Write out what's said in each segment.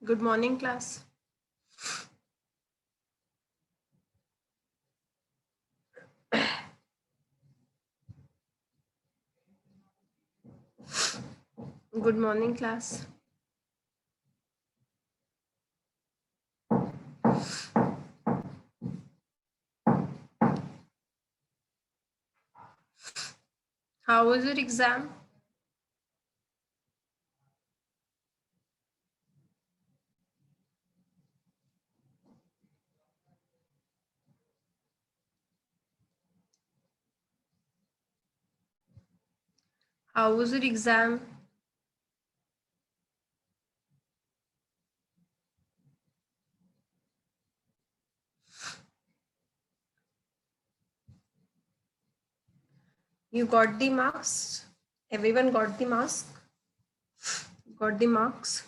Good morning, class. Good morning, class. How was your exam? How was your exam? You got the marks? Everyone got the marks? Got the marks?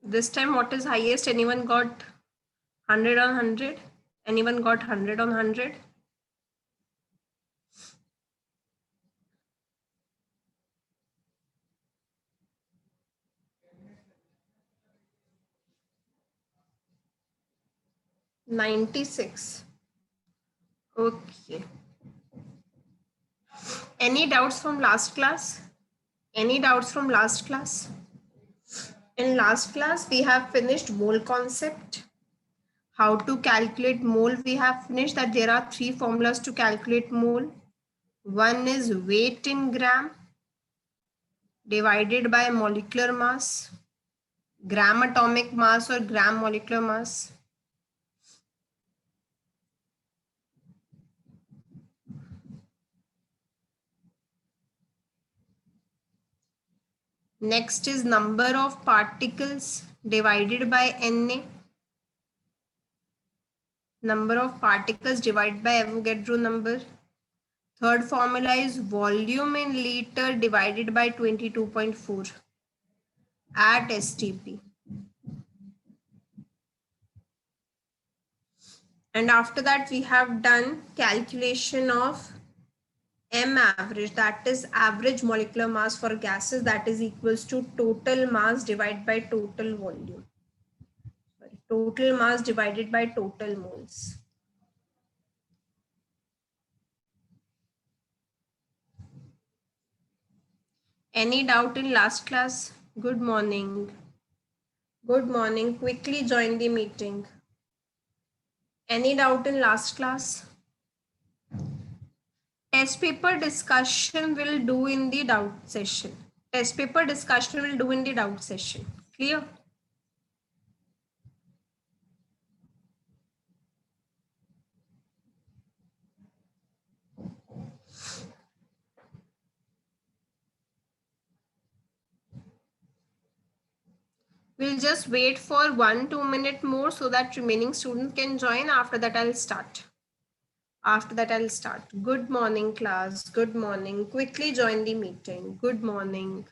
This time, what is highest? Anyone got 100 on 100? Anyone got 100 on 100? $96. Okay. Any doubts from last class? Any doubts from last class? In last class, we have finished mole concept. How to calculate mole, we have finished that there are three formulas to calculate mole. One is weight in gram divided by molecular mass, gram atomic mass or gram molecular mass. Next is number of particles divided by Na. Number of particles divided by Avogadro number. Third formula is volume in liter divided by 22.4 at STP. And after that, we have done calculation of M average, that is average molecular mass for gases, that is equals to total mass divided by total volume. Sorry, total mass divided by total moles. Any doubt in last class? Good morning. Good morning. Quickly join the meeting. Any doubt in last class? Test paper discussion will do in the doubt session. Test paper discussion will do in the doubt session. Clear? We'll just wait for 1-2 minutes more so that remaining students can join. After that, I'll start. Good morning, class. Good morning. Quickly join the meeting. Good morning.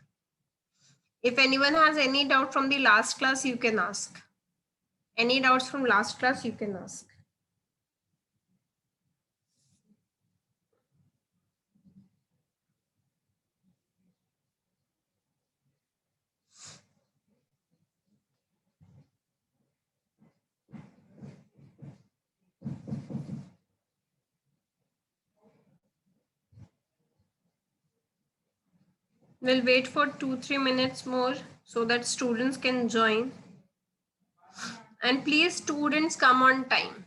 If anyone has any doubt from the last class, you can ask. Any doubts from last class, you can ask. We'll wait for 2-3 minutes more so that students can join. And please, students, come on time.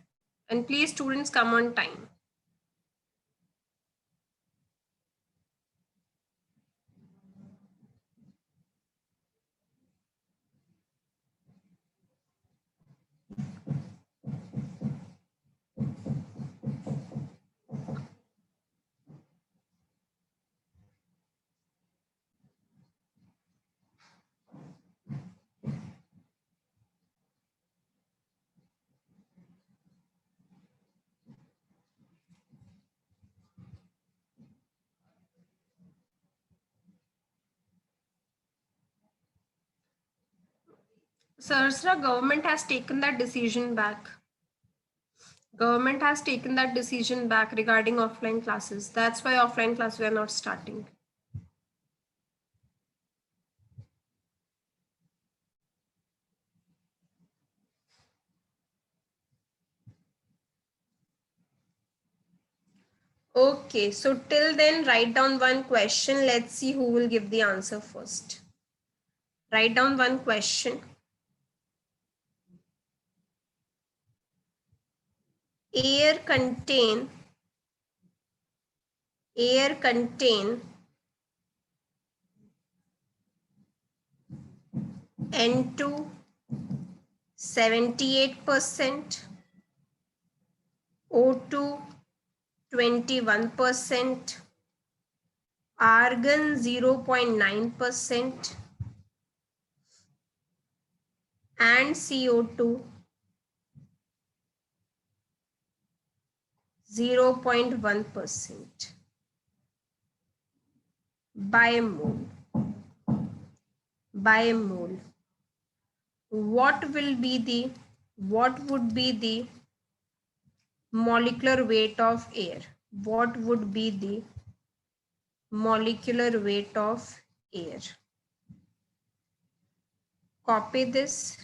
Sarsra, government has taken that decision back. Government has taken that decision back regarding offline classes. That's why offline classes are not starting. Okay, so till then, write down one question. Let's see who will give the answer first. Write down one question. Air contain N2 78%, O2 21%, argon 0.9%, and CO2 0.1% by mole. What would be the molecular weight of air? What would be the molecular weight of air? Copy this.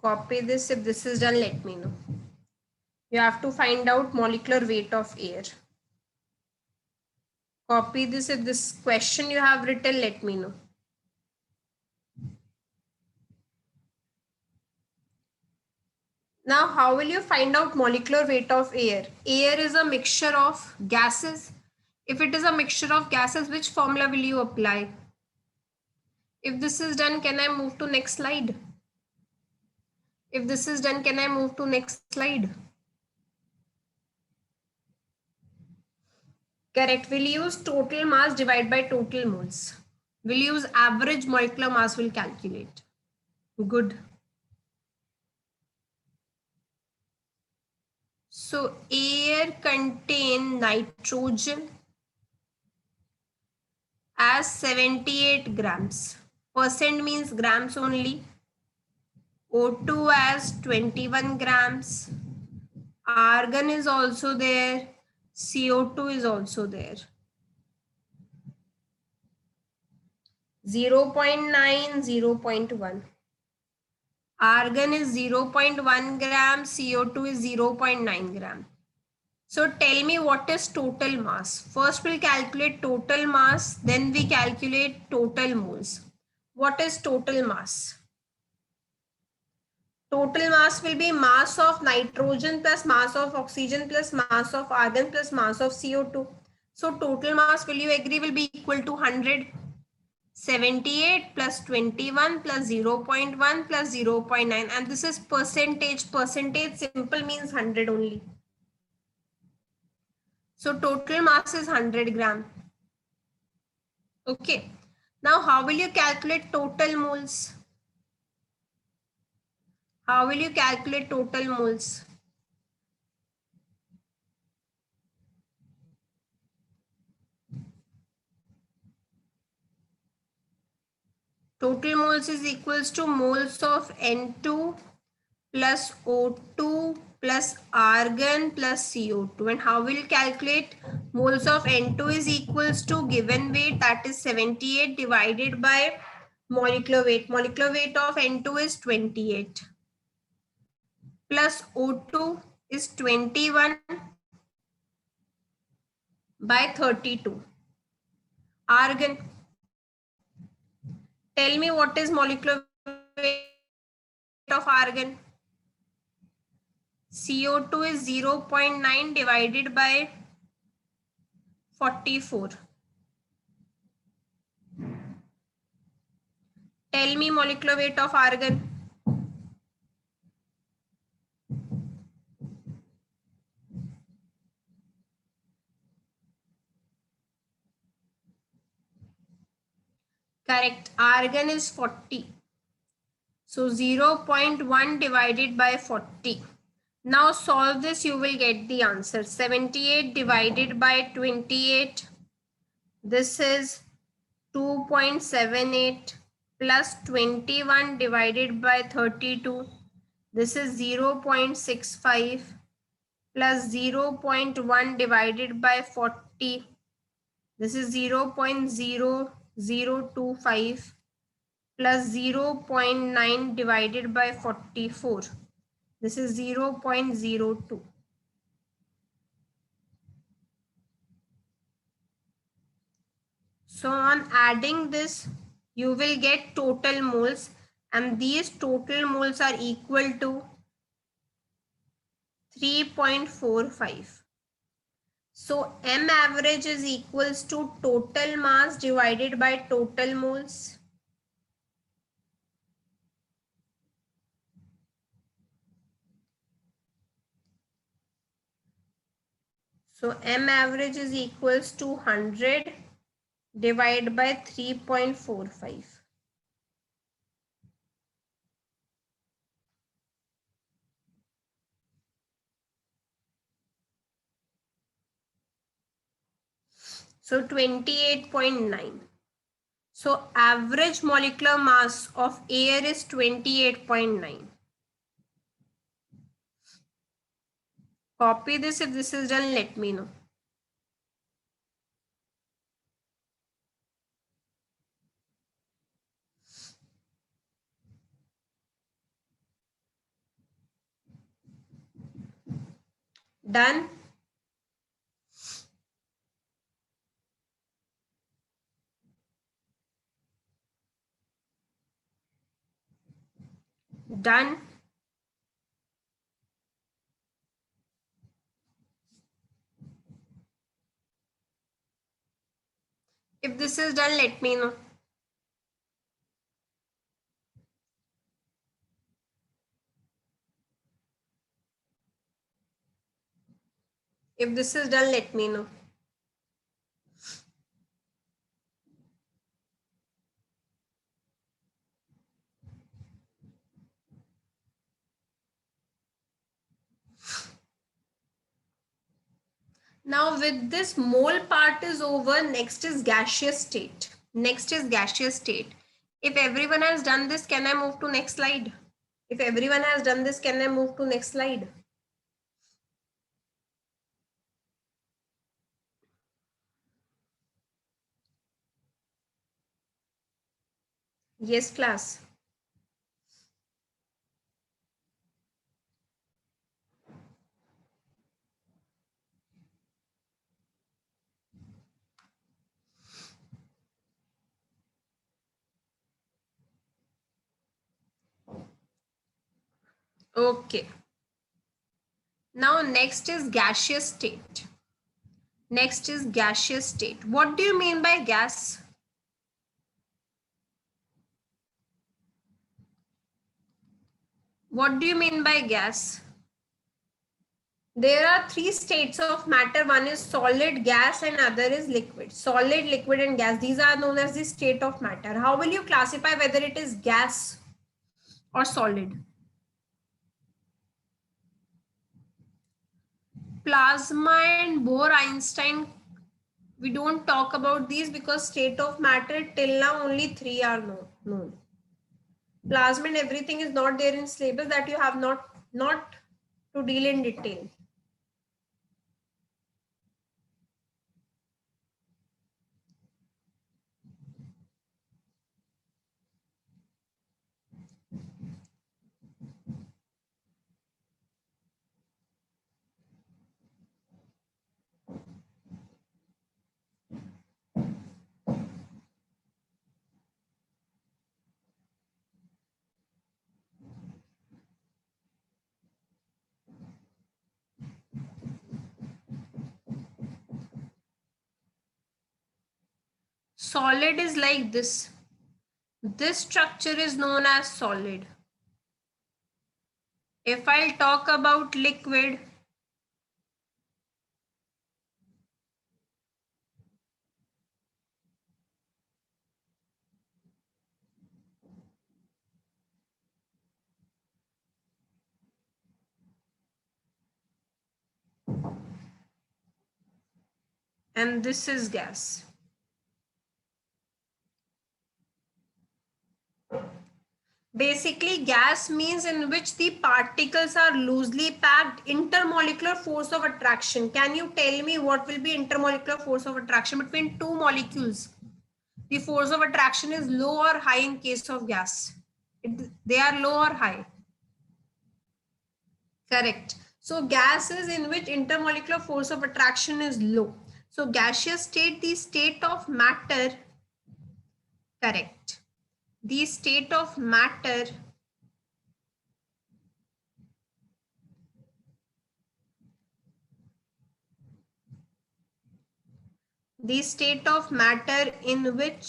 Copy this. If this is done, let me know. You have to find out molecular weight of air. Copy this. If this question you have written, let me know. Now, how will you find out molecular weight of air? Air is a mixture of gases. If it is a mixture of gases, which formula will you apply? If this is done, can I move to next slide? If this is done, can I move to next slide? Correct. We'll use total mass divided by total moles. We'll use average molecular mass, will calculate. Good. So air contain nitrogen as 78 grams. Percent means grams only. O2 as 21 grams. Argon is also there. CO2 is also there. 0.9, 0.1. Argon is 0.1 gram, CO2 is 0.9 gram. So tell me what is total mass. First we'll calculate total mass, then we calculate total moles. What is total mass? Total mass will be mass of nitrogen plus mass of oxygen plus mass of argon plus mass of CO2. So total mass, will you agree, will be equal to 100. 78 plus 21 plus 0.1 plus 0.9, and this is percentage. Percentage simple means 100 only. So total mass is 100 gram. Okay. Now how will you calculate total moles? How will you calculate total moles? Total moles is equals to moles of N2 plus O2 plus argon plus CO2. And how will you calculate? Moles of N2 is equals to given weight, that is 78, divided by molecular weight. Molecular weight of N2 is 28 plus O2 is 21 by 32. Argon. Tell me what is molecular weight of argon? CO2 is 0.9 divided by 44. Tell me molecular weight of argon. Correct. Argon is 40. So 0.1 divided by 40. Now solve this, you will get the answer. 78 divided by 28. This is 2.78 plus 21 divided by 32. This is 0.65 plus 0.1 divided by 40. This is 0.0025 plus 0.9 divided by 44. This is 0.02. So on adding this, you will get total moles, and these total moles are equal to 3.45. So M average is equals to total mass divided by total moles. So M average is equals to 100 divided by 3.45. So 28.9. So average molecular mass of air is 28.9. Copy this. If this is done, let me know. Done. Done. If this is done, let me know. If this is done, let me know. Now with this mole part is over, next is gaseous state. Next is gaseous state. If everyone has done this, can I move to next slide? If everyone has done this, can I move to next slide? Yes, class. Okay. Now next is gaseous state. Next is gaseous state. What do you mean by gas? What do you mean by gas? There are three states of matter. One is solid, gas, and other is liquid. Solid, liquid, and gas. These are known as the state of matter. How will you classify whether it is gas or solid? Plasma and Bohr-Einstein, we don't talk about these because state of matter till now only three are known. Plasma and everything is not there in syllabus, that you have not to deal in detail. Solid is like this. This structure is known as solid. If I'll talk about liquid, and this is gas. Basically, gas means in which the particles are loosely packed. Intermolecular force of attraction. Can you tell me what will be intermolecular force of attraction between two molecules? The force of attraction is low or high in case of gas? They are low or high? Correct. So gases in which intermolecular force of attraction is low. So gaseous state, the state of matter, correct. The state of matter in which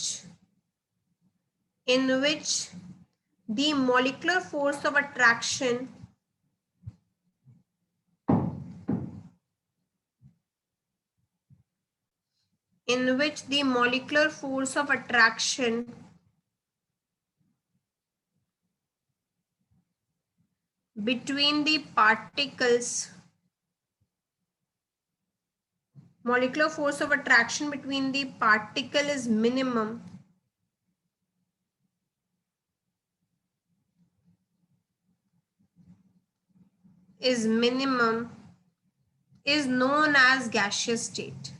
the molecular force of attraction between the particles, molecular force of attraction between the particle is minimum, is known as gaseous state,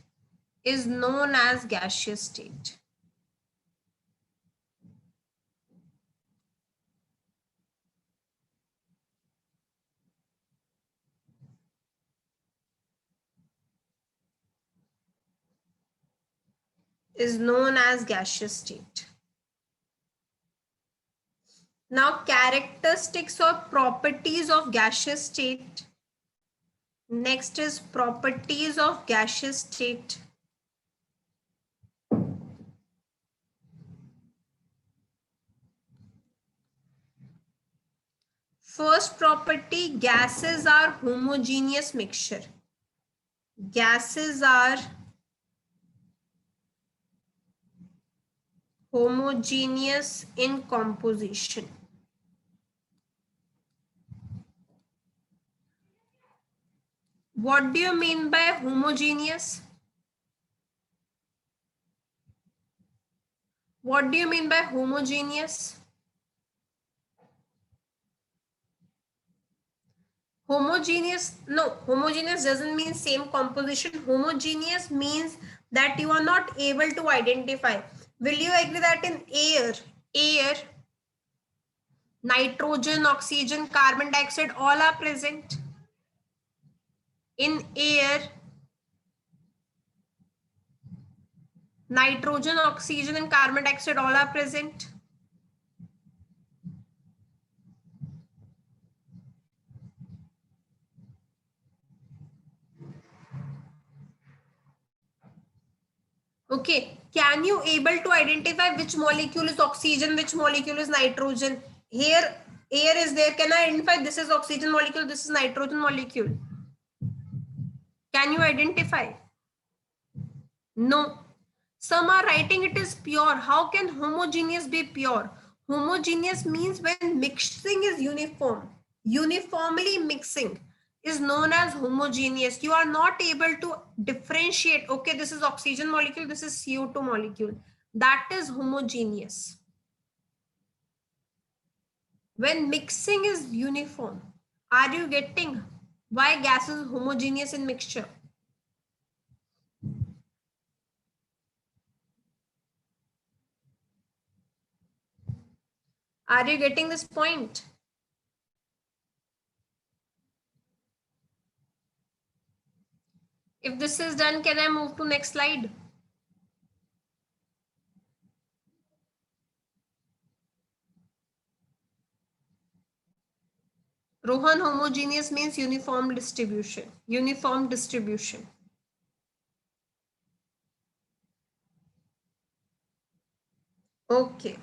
is known as gaseous state. Is known as gaseous state. Now, characteristics or properties of gaseous state. Next is properties of gaseous state. First property, gases are homogeneous mixture. Gases are homogeneous in composition. What do you mean by homogeneous? What do you mean by homogeneous? Homogeneous, no, homogeneous doesn't mean same composition. Homogeneous means that you are not able to identify. Will you agree that in air, nitrogen, oxygen, carbon dioxide, all are present? In air, nitrogen, oxygen, and carbon dioxide all are present. Okay, can you able to identify which molecule is oxygen, which molecule is nitrogen? Here, air is there. Can I identify this is oxygen molecule, this is nitrogen molecule? Can you identify? No. Some are writing it is pure. How can homogeneous be pure? Homogeneous means when mixing is uniform. Uniformly mixing is known as homogeneous. You are not able to differentiate. Okay, this is oxygen molecule, this is CO2 molecule. That is homogeneous. When mixing is uniform. Are you getting why gas is homogeneous in mixture? Are you getting this point? If this is done, can I move to next slide? Rohan, homogeneous means uniform distribution. Uniform distribution. Okay.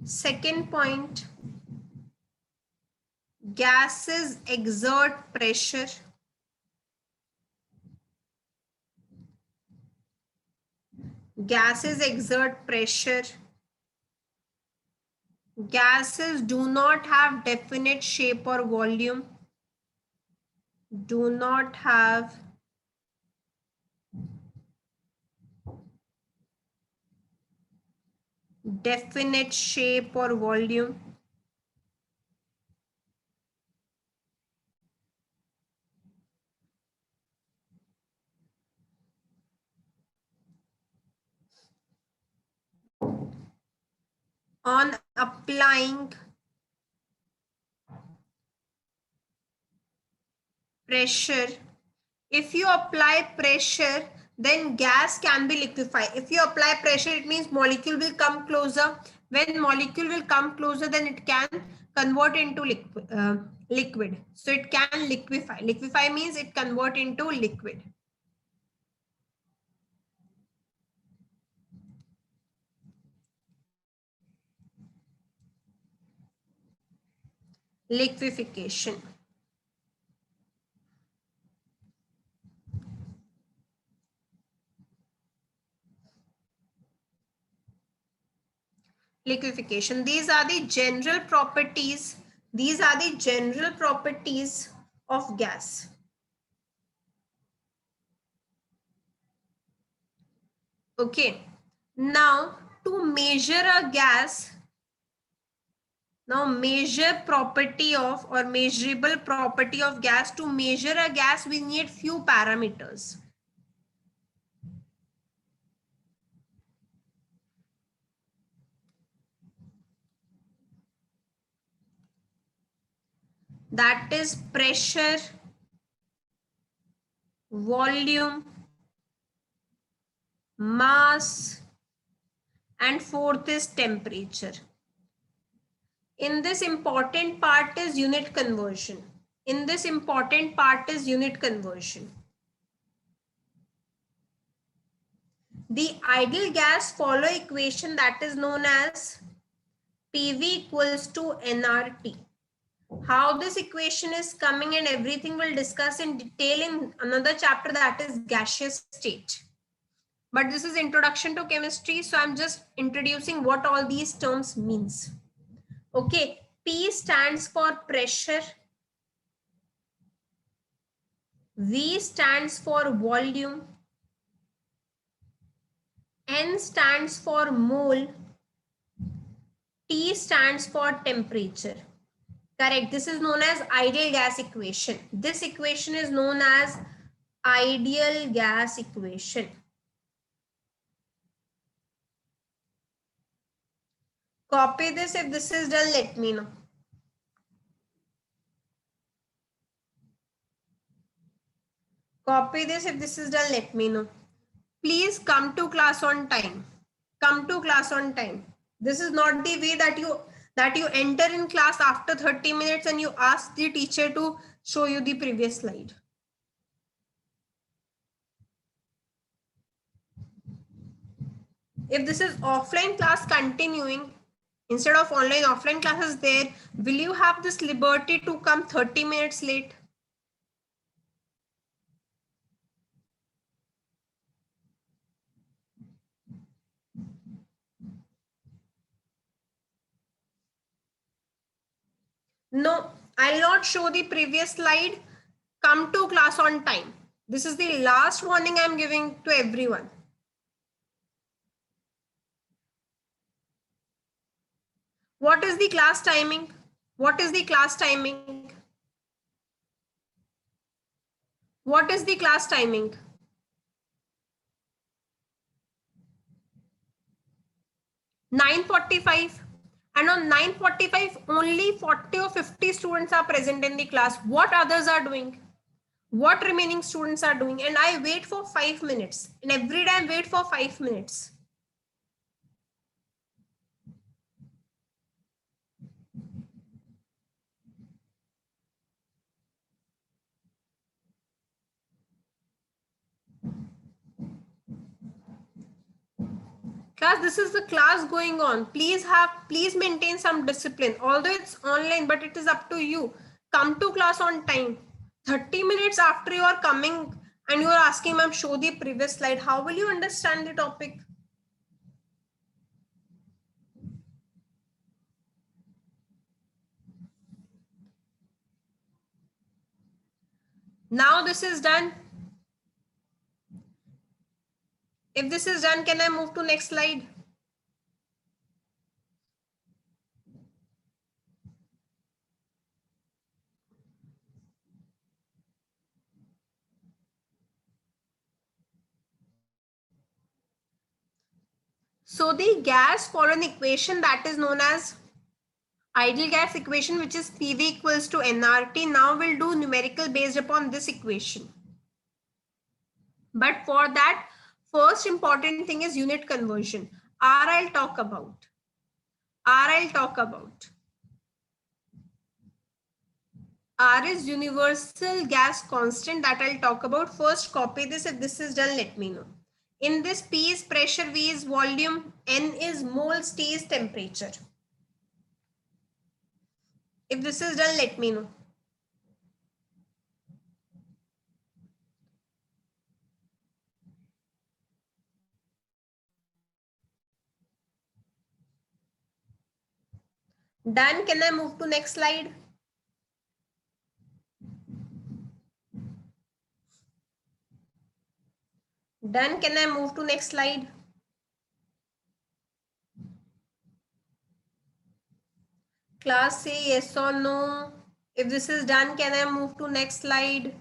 Second point, gases exert pressure. Gases exert pressure. Gases do not have definite shape or volume. Do not have definite shape or volume. On applying pressure, if you apply pressure, then gas can be liquefied. If you apply pressure, it means molecule will come closer. When molecule will come closer, then it can convert into liquid. So it can liquefy. Liquefy means it convert into liquid. Liquefaction. Liquefaction. These are the general properties. These are the general properties of gas. Okay. Now to measure a gas, now measure property of or measurable property of gas. To measure a gas, we need few parameters. That is pressure, volume, mass, and fourth is temperature. In this important part is unit conversion. In this important part is unit conversion. The ideal gas follow equation that is known as PV equals to nRT. How this equation is coming and everything we'll discuss in detail in another chapter, that is gaseous state. But this is introduction to chemistry, so I'm just introducing what all these terms means. Okay, P stands for pressure, V stands for volume, N stands for mole, T stands for temperature. Correct. This is known as ideal gas equation. This equation is known as ideal gas equation. Copy this. If this is done, let me know. Copy this. If this is done, let me know. Please come to class on time. Come to class on time. This is not the way that you enter in class after 30 minutes and you ask the teacher to show you the previous slide. If this is offline class continuing, instead of online, offline classes there, will you have this liberty to come 30 minutes late? No, I'll not show the previous slide. Come to class on time. This is the last warning I'm giving to everyone. What is the class timing? What is the class timing? What is the class timing? 9:45. And on 9:45, only 40 or 50 students are present in the class. What others are doing? What remaining students are doing? And I wait for 5 minutes. And every day I wait for 5 minutes. Class, this is the class going on. Please maintain some discipline. Although it's online, but it is up to you. Come to class on time. 30 minutes after you are coming and you are asking, ma'am, show the previous slide. How will you understand the topic? Now this is done. If this is done, can I move to next slide? So the gas follow an equation that is known as ideal gas equation, which is PV equals to nRT. Now we'll do numerical based upon this equation. But for that, first important thing is unit conversion. R I'll talk about. R is universal gas constant that I'll talk about. First copy this. If this is done, let me know. In this, P is pressure, V is volume, N is moles, T is temperature. If this is done, let me know. Done. Can I move to next slide? Done. Can I move to next slide? Class, say yes or no. If this is done, can I move to next slide?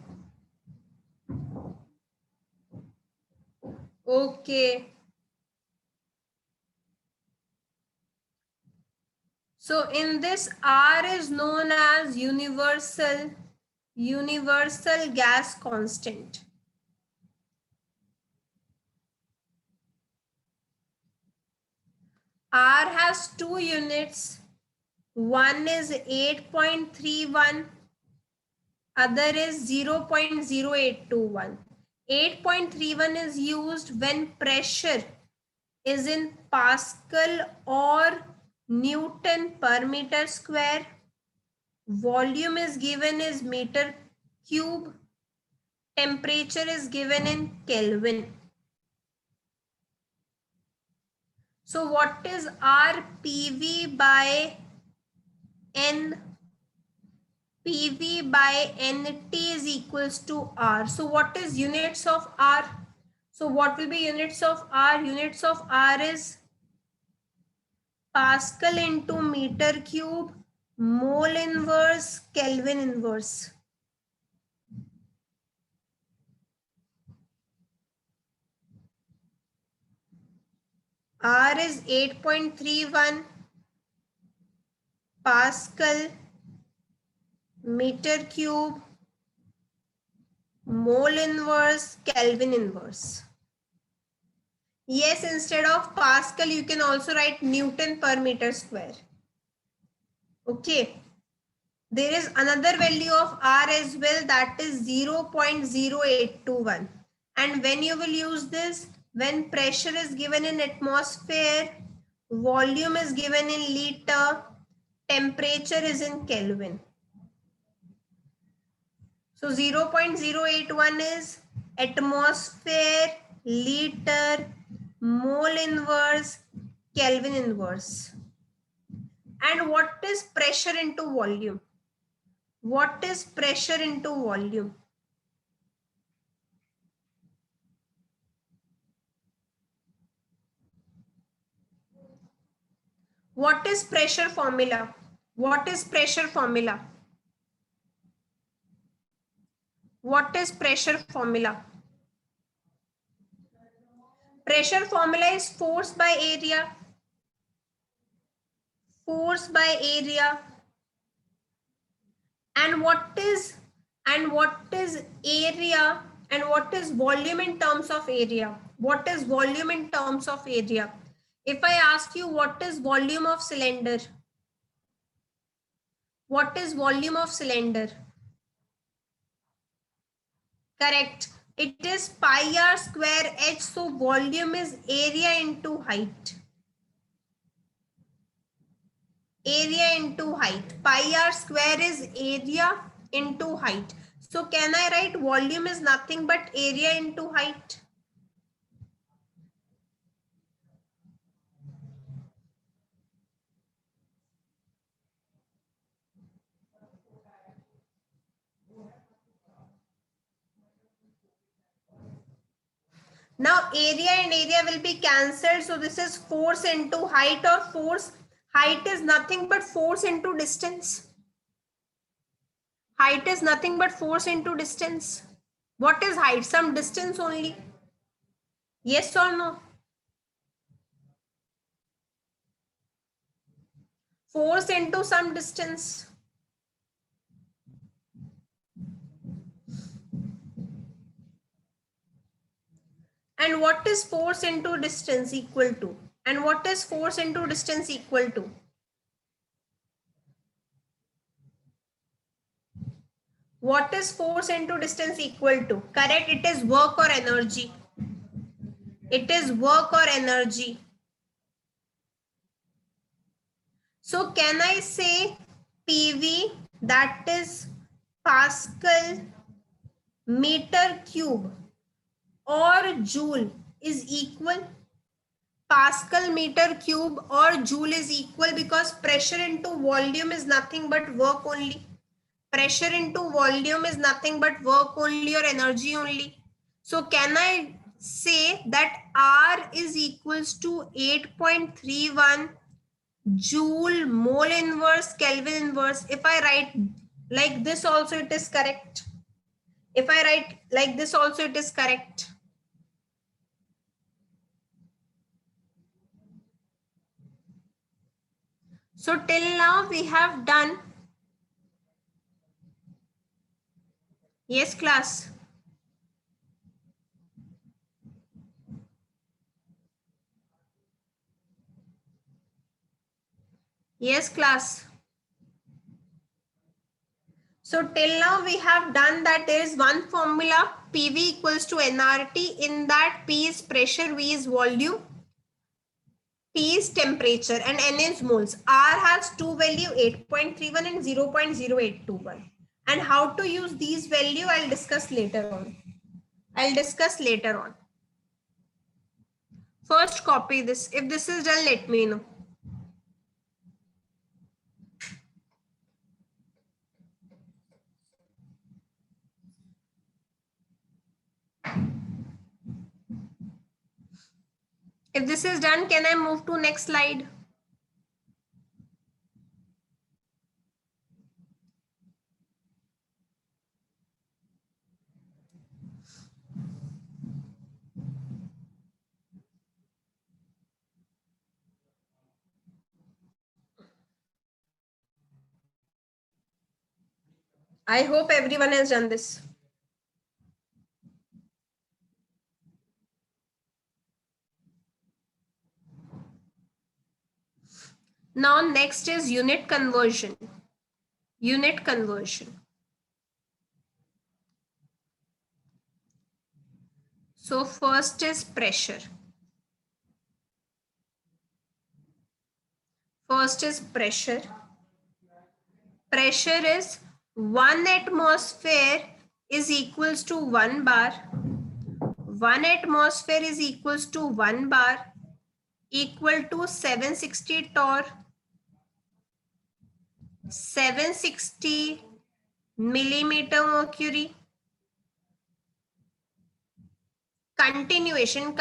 Okay. So in this, R is known as universal gas constant. R has two units. One is 8.31, other is 0.0821. 8.31 is used when pressure is in Pascal or Newton per meter square. Volume is given as meter cube. Temperature is given in Kelvin. So what is R? PV by N? PV by NT is equals to R. So what is units of R? So what will be units of R? Units of R is Pascal into meter cube, mole inverse, Kelvin inverse. R is 8.31 Pascal, meter cube, mole inverse, Kelvin inverse. Yes, instead of Pascal, you can also write Newton per meter square. Okay. There is another value of R as well, that is 0.0821. And when you will use this, when pressure is given in atmosphere, volume is given in liter, temperature is in Kelvin. So 0.081 is atmosphere, liter, mole inverse, Kelvin inverse. And what is pressure into volume? What is pressure into volume? What is pressure formula? What is pressure formula? What is pressure formula? Pressure formula is force by area. Force by area. And what is area and what is volume in terms of area? What is volume in terms of area? If I ask you what is volume of cylinder? What is volume of cylinder? Correct. It is pi r square h. So volume is area into height. Area into height. Pi r square is area into height. So can I write volume is nothing but area into height? Now area and area will be cancelled. So this is force into height, or force. Height is nothing but force into distance. Height is nothing but force into distance. What is height? Some distance only. Yes or no? force into some distance. And what is force into distance equal to? And what is force into distance equal to? What is force into distance equal to? Correct, it is work or energy. It is work or energy. So can I say PV, that is Pascal meter cube, or Joule is equal? Pascal meter cube or Joule is equal, because pressure into volume is nothing but work only. Pressure into volume is nothing but work only or energy only. So can I say that R is equals to 8.31 Joule mole inverse Kelvin inverse? If I write like this also it is correct. If I write like this also it is correct. So till now we have done. Yes, class. Yes, class. So till now we have done that there is one formula, PV equals to nRT. In that P is pressure, V is volume, T is temperature, and N is moles. R has two value, 8.31 and 0.0821. And how to use these value I'll discuss later on. First copy this. If this is done, let me know. If this is done, can I move to next slide? I hope everyone has done this. Now next is unit conversion. Unit conversion. So first is pressure. First is pressure. Pressure is 1 atmosphere is equals to 1 bar. 1 atmosphere is equals to 1 bar equal to 760 torr. 760 millimeter mercury. Continuation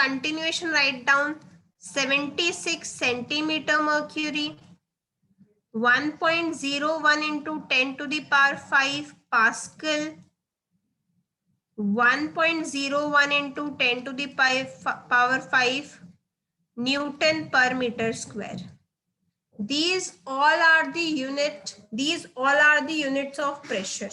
write down 76 centimeter mercury. 1.01 into 10 to the power 5 Pascal. 1.01 into 10 to the power 5 Newton per meter square. These all are the units of pressure.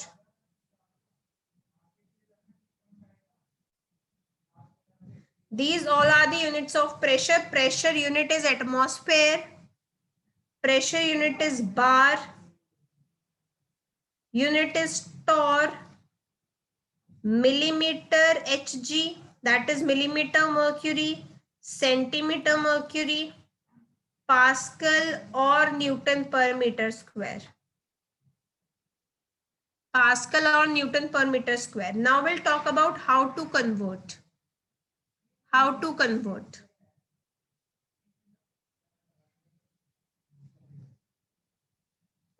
These all are the units of pressure. Pressure unit is atmosphere. Pressure unit is bar. Unit is torr. Millimeter Hg, that is millimeter mercury. Centimeter mercury. Pascal or Newton per meter square. Pascal or Newton per meter square. Now we'll talk about how to convert. How to convert.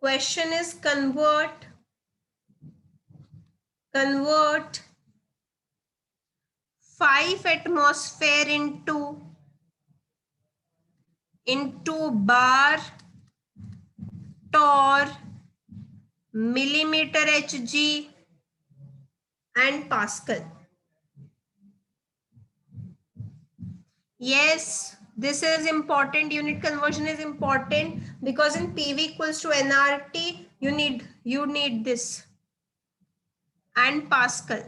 Question is convert 5 atmosphere into bar, torr, millimeter Hg and Pascal. Yes, This is important. Unit conversion is important because in PV equals to nRT, you need this and Pascal.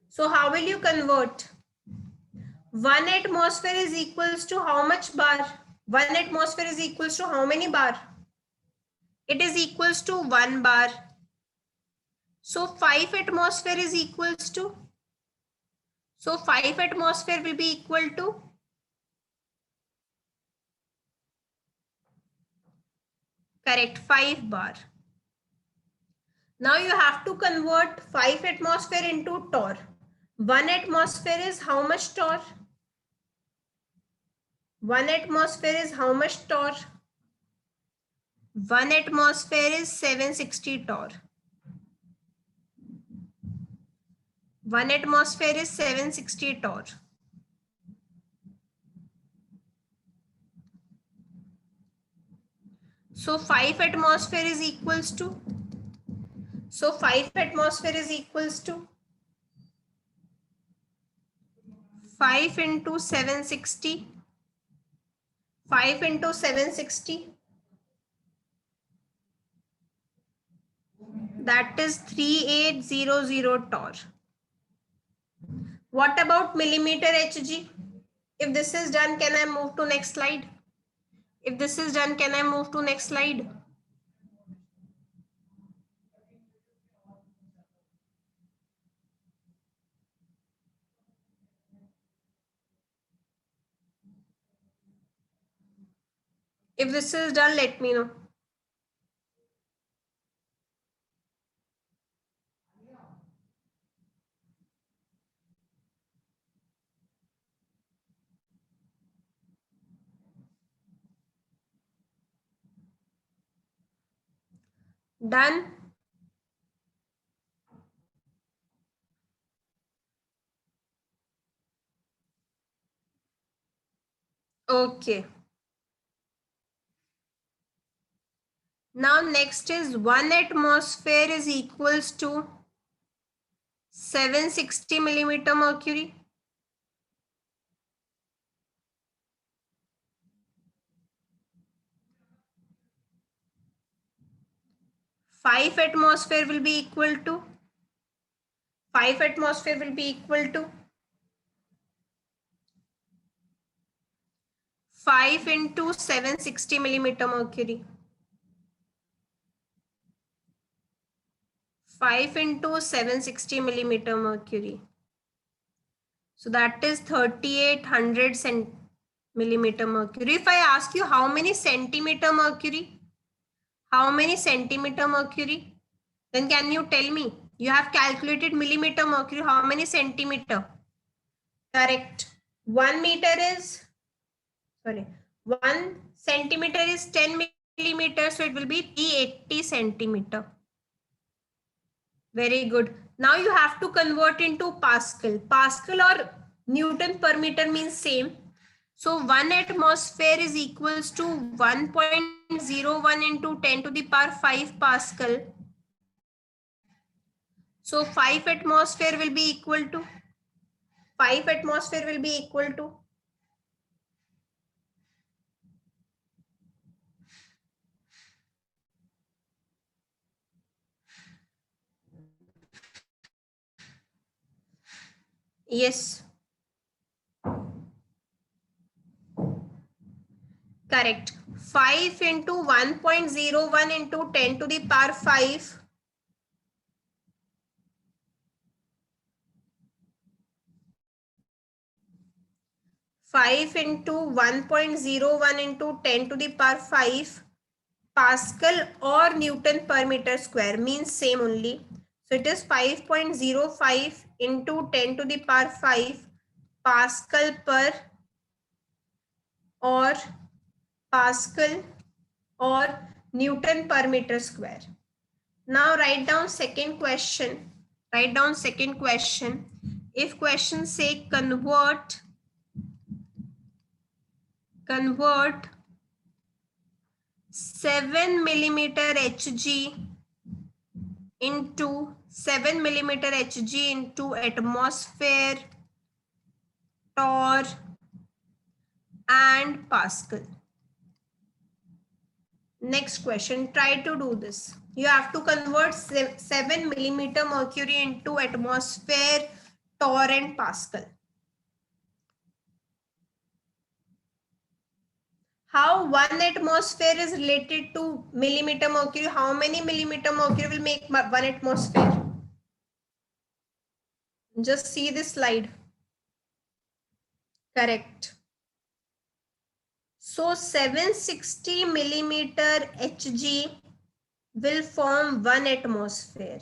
So how will you convert? 1 atmosphere is equals to how much bar? 1 atmosphere is equals to how many bar? It is equals to 1 bar. So 5 atmosphere is equals to? So 5 atmosphere will be equal to? Correct, 5 bar. Now you have to convert 5 atmosphere into torr. 1 atmosphere is how much torr? 1 atmosphere is how much torr? 1 atmosphere is 760 torr. 1 atmosphere is 760 torr. So 5 atmosphere is equals to? So 5 atmosphere is equals to 5 into 760. 5 into 760. That is 3800 torr. What about millimeter Hg? If this is done, can I move to next slide? If this is done, can I move to next slide? If this is done, let me know. Done. Okay. Now next is 1 atmosphere is equals to 760 millimeter mercury. 5 atmosphere will be equal to 5 atmosphere will be equal to 5 into 760 millimeter mercury. 5 into 760 millimeter mercury. So that is 3800 millimeter mercury. If I ask you how many centimeter mercury, how many centimeter mercury, then can you tell me? You have calculated millimeter mercury, how many centimeter? Correct. 1 meter is, sorry, 1 centimeter is 10 millimeter, so it will be 380 centimeter. Very good. Now you have to convert into Pascal. Pascal or Newton per meter means same. So 1 atmosphere is equals to 1.01 into 10 to the power 5 Pascal. So 5 atmosphere will be equal to 5 atmosphere will be equal to yes. Correct. 5 into 1.01 into 10 to the power 5. 5 into 1.01 into 10 to the power 5 Pascal or Newton per meter square means same only. So it is 5.05 into 10 to the power 5 Pascal per or Pascal or Newton per meter square. Now write down second question. Write down second question. If question say convert 7 millimeter Hg into 7 millimeter Hg into atmosphere, torr and Pascal. Next question, try to do this. You have to convert 7 millimeter mercury into atmosphere, torr and Pascal. How 1 atmosphere is related to millimeter mercury? How many millimeter mercury will make 1 atmosphere? Just see this slide. Correct. So 760 millimeter Hg will form 1 atmosphere.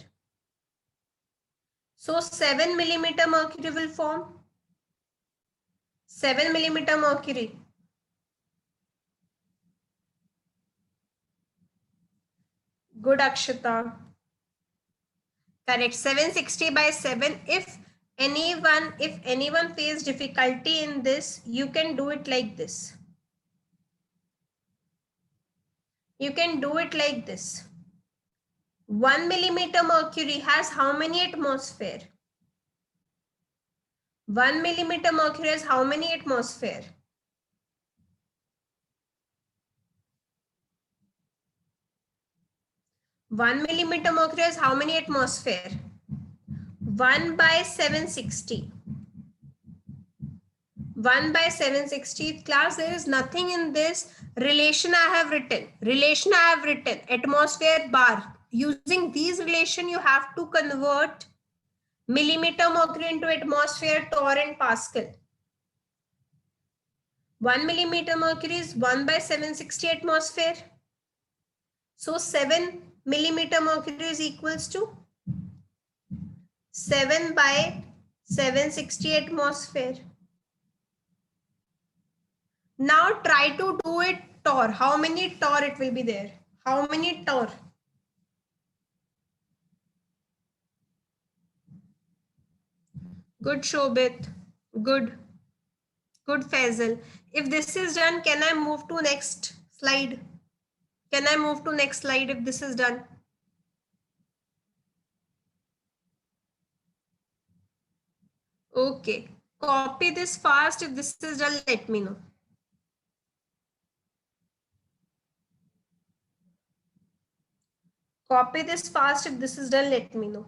So 7 millimeter mercury will form 7 millimeter mercury. Good, Akshita. Correct. 760 by 7. If anyone face difficulty in this, you can do it like this. You can do it like this. 1 millimeter mercury has how many atmosphere? 1 millimeter mercury has how many atmosphere? One millimeter mercury has how many atmosphere? 1 by 760. 1 by 760. Class, there is nothing in this relation I have written. Relation I have written. Atmosphere bar. Using these relation, you have to convert millimeter mercury into atmosphere, torr and Pascal. 1 millimeter mercury is 1 by 760 atmosphere. So 7 millimeter mercury is equals to 7 by 760 atmosphere. Now try to do it torr. How many torr it will be there? How many torr? Good, Shobit. Good. Good, Faisal. If this is done, can I move to next slide? Can I move to next slide if this is done? Okay. Copy this fast. If this is done, let me know. Copy this fast. If this is done, let me know.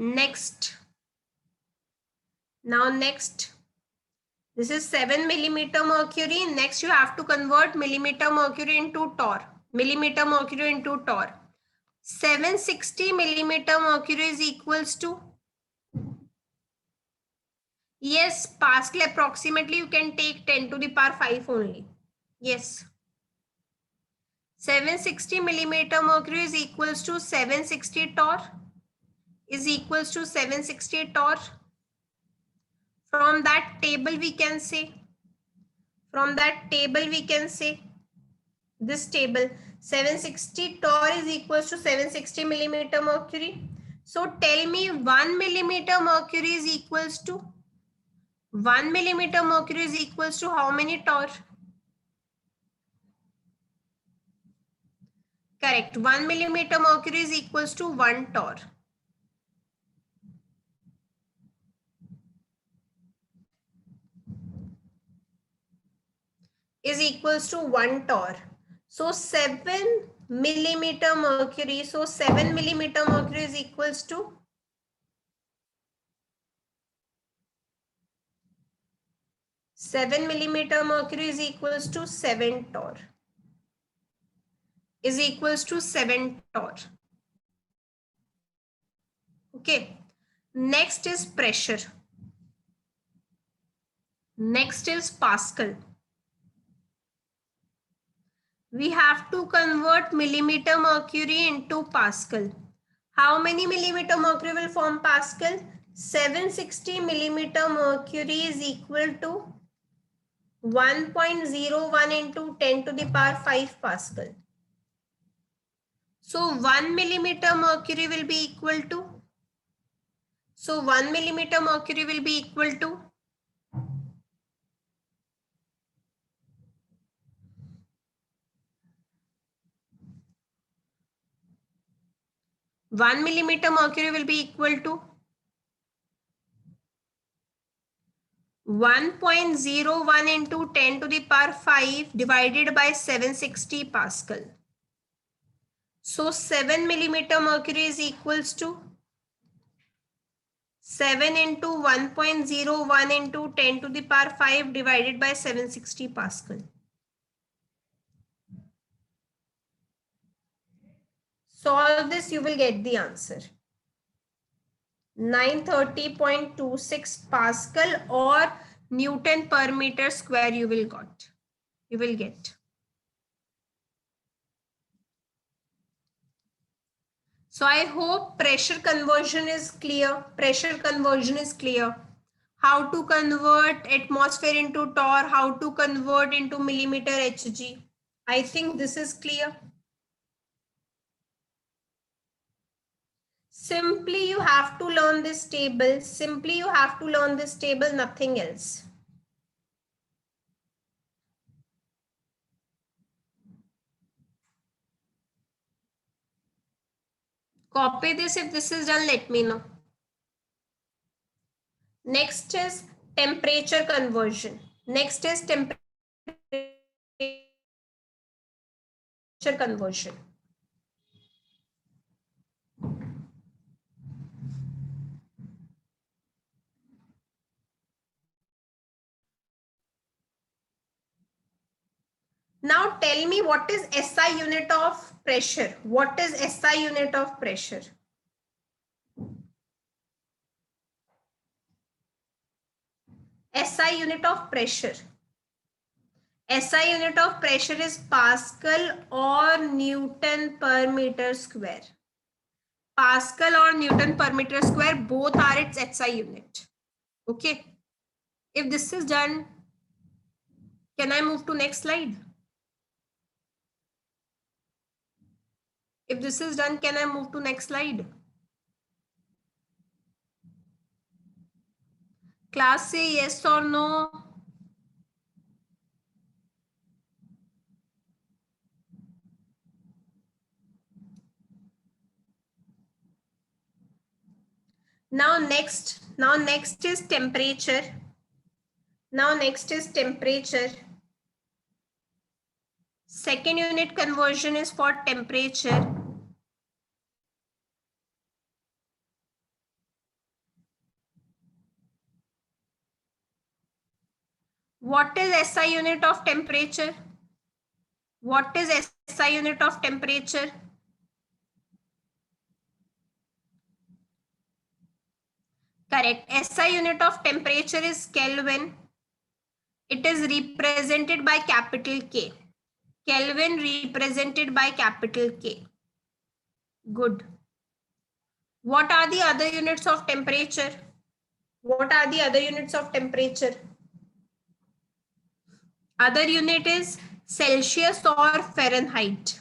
Next. Now next. This is 7 millimeter mercury. Next, you have to convert millimeter mercury into torr. Millimeter mercury into torr. 760 millimeter mercury is equals to, yes, Pascal approximately you can take 10 to the power 5 only. Yes. 760 millimeter mercury is equals to 760 torr. Is equals to 760 torr. From that table we can say. From that table we can say. This table 760 torr is equals to 760 millimeter mercury. So tell me 1 millimeter mercury is equals to 1 millimeter mercury is equals to how many torr? Correct. 1 millimeter mercury is equals to 1 torr. Is equals to 1 torr. So 7 millimeter mercury. So 7 millimeter mercury is equals to 7 millimeter mercury is equals to 7 torr. Is equals to 7 torr. Okay. Next is pressure. Next is Pascal. We have to convert millimeter mercury into Pascal. How many millimeter mercury will form Pascal? 760 millimeter mercury is equal to 1.01 into 10 to the power 5 Pascal. So 1 millimeter mercury will be equal to, 1 millimeter mercury will be equal to 1 millimeter mercury will be equal to 1.01 into 10 to the power 5 divided by 760 Pascal. So 7 millimeter mercury is equals to 7 into 1.01 into 10 to the power 5 divided by 760 Pascal. Solve this, you will get the answer. 930.26 Pascal or Newton per meter square you will get. So I hope pressure conversion is clear. How to convert atmosphere into torr, how to convert into millimeter Hg. I think this is clear. Simply you have to learn this table. Nothing else. Copy this. If this is done, let me know. Next is temperature conversion. Now tell me, what is SI unit of pressure? SI unit of pressure is Pascal or Newton per meter square. Pascal or Newton per meter square, both are its SI unit. Okay. If this is done, can I move to next slide? If this is done, can I move to next slide? Class, say yes or no. Now next is temperature. Second unit conversion is for temperature. What is SI unit of temperature? Correct. SI unit of temperature is Kelvin. It is represented by capital K. Kelvin represented by capital K. Good. What are the other units of temperature? Other unit is Celsius or Fahrenheit.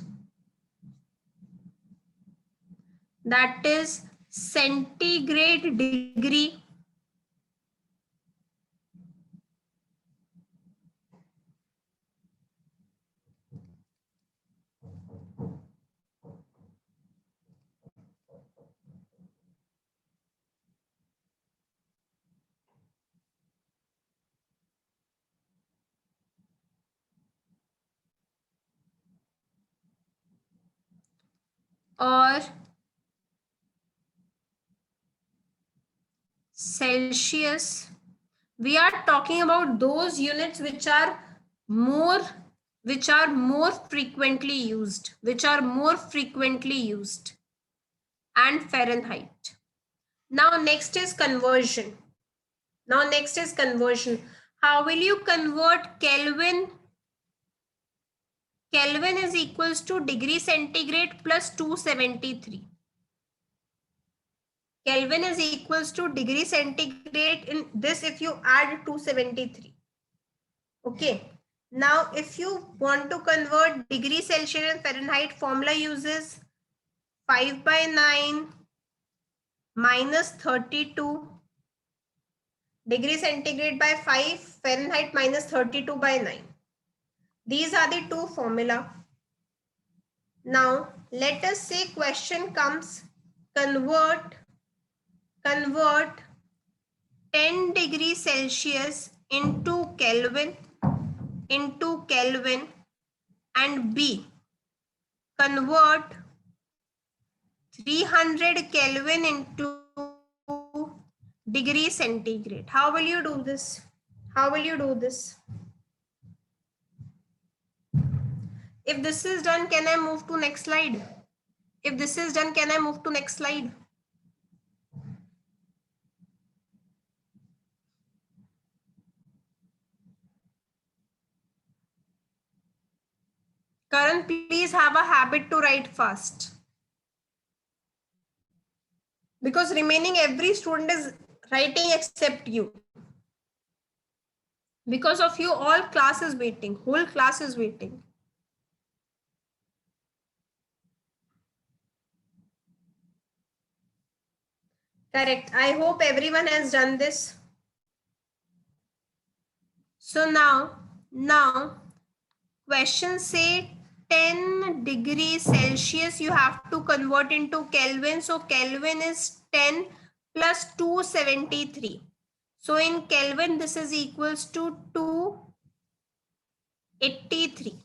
That is centigrade degree. Or Celsius. We are talking about those units which are more frequently used, and Fahrenheit. Now next is conversion. How will you convert Kelvin? Kelvin is equals to degree centigrade plus 273. Kelvin is equals to degree centigrade in this if you add 273. Okay. Now if you want to convert degree Celsius and Fahrenheit, formula uses 5 by 9 minus 32 degree centigrade by 5 Fahrenheit minus 32 by 9. These are the two formula. Now let us say question comes, convert 10 degrees Celsius into Kelvin and B, convert 300 Kelvin into degree centigrade. How will you do this? How will you do this? If this is done, can I move to next slide? If this is done, can I move to next slide? Karan, please have a habit to write fast. Because remaining every student is writing except you. Because of you, all class is waiting. Whole class is waiting. Correct. I hope everyone has done this. So now question say 10 degrees Celsius you have to convert into Kelvin. So Kelvin is 10 plus 273. So in Kelvin this is equals to 283.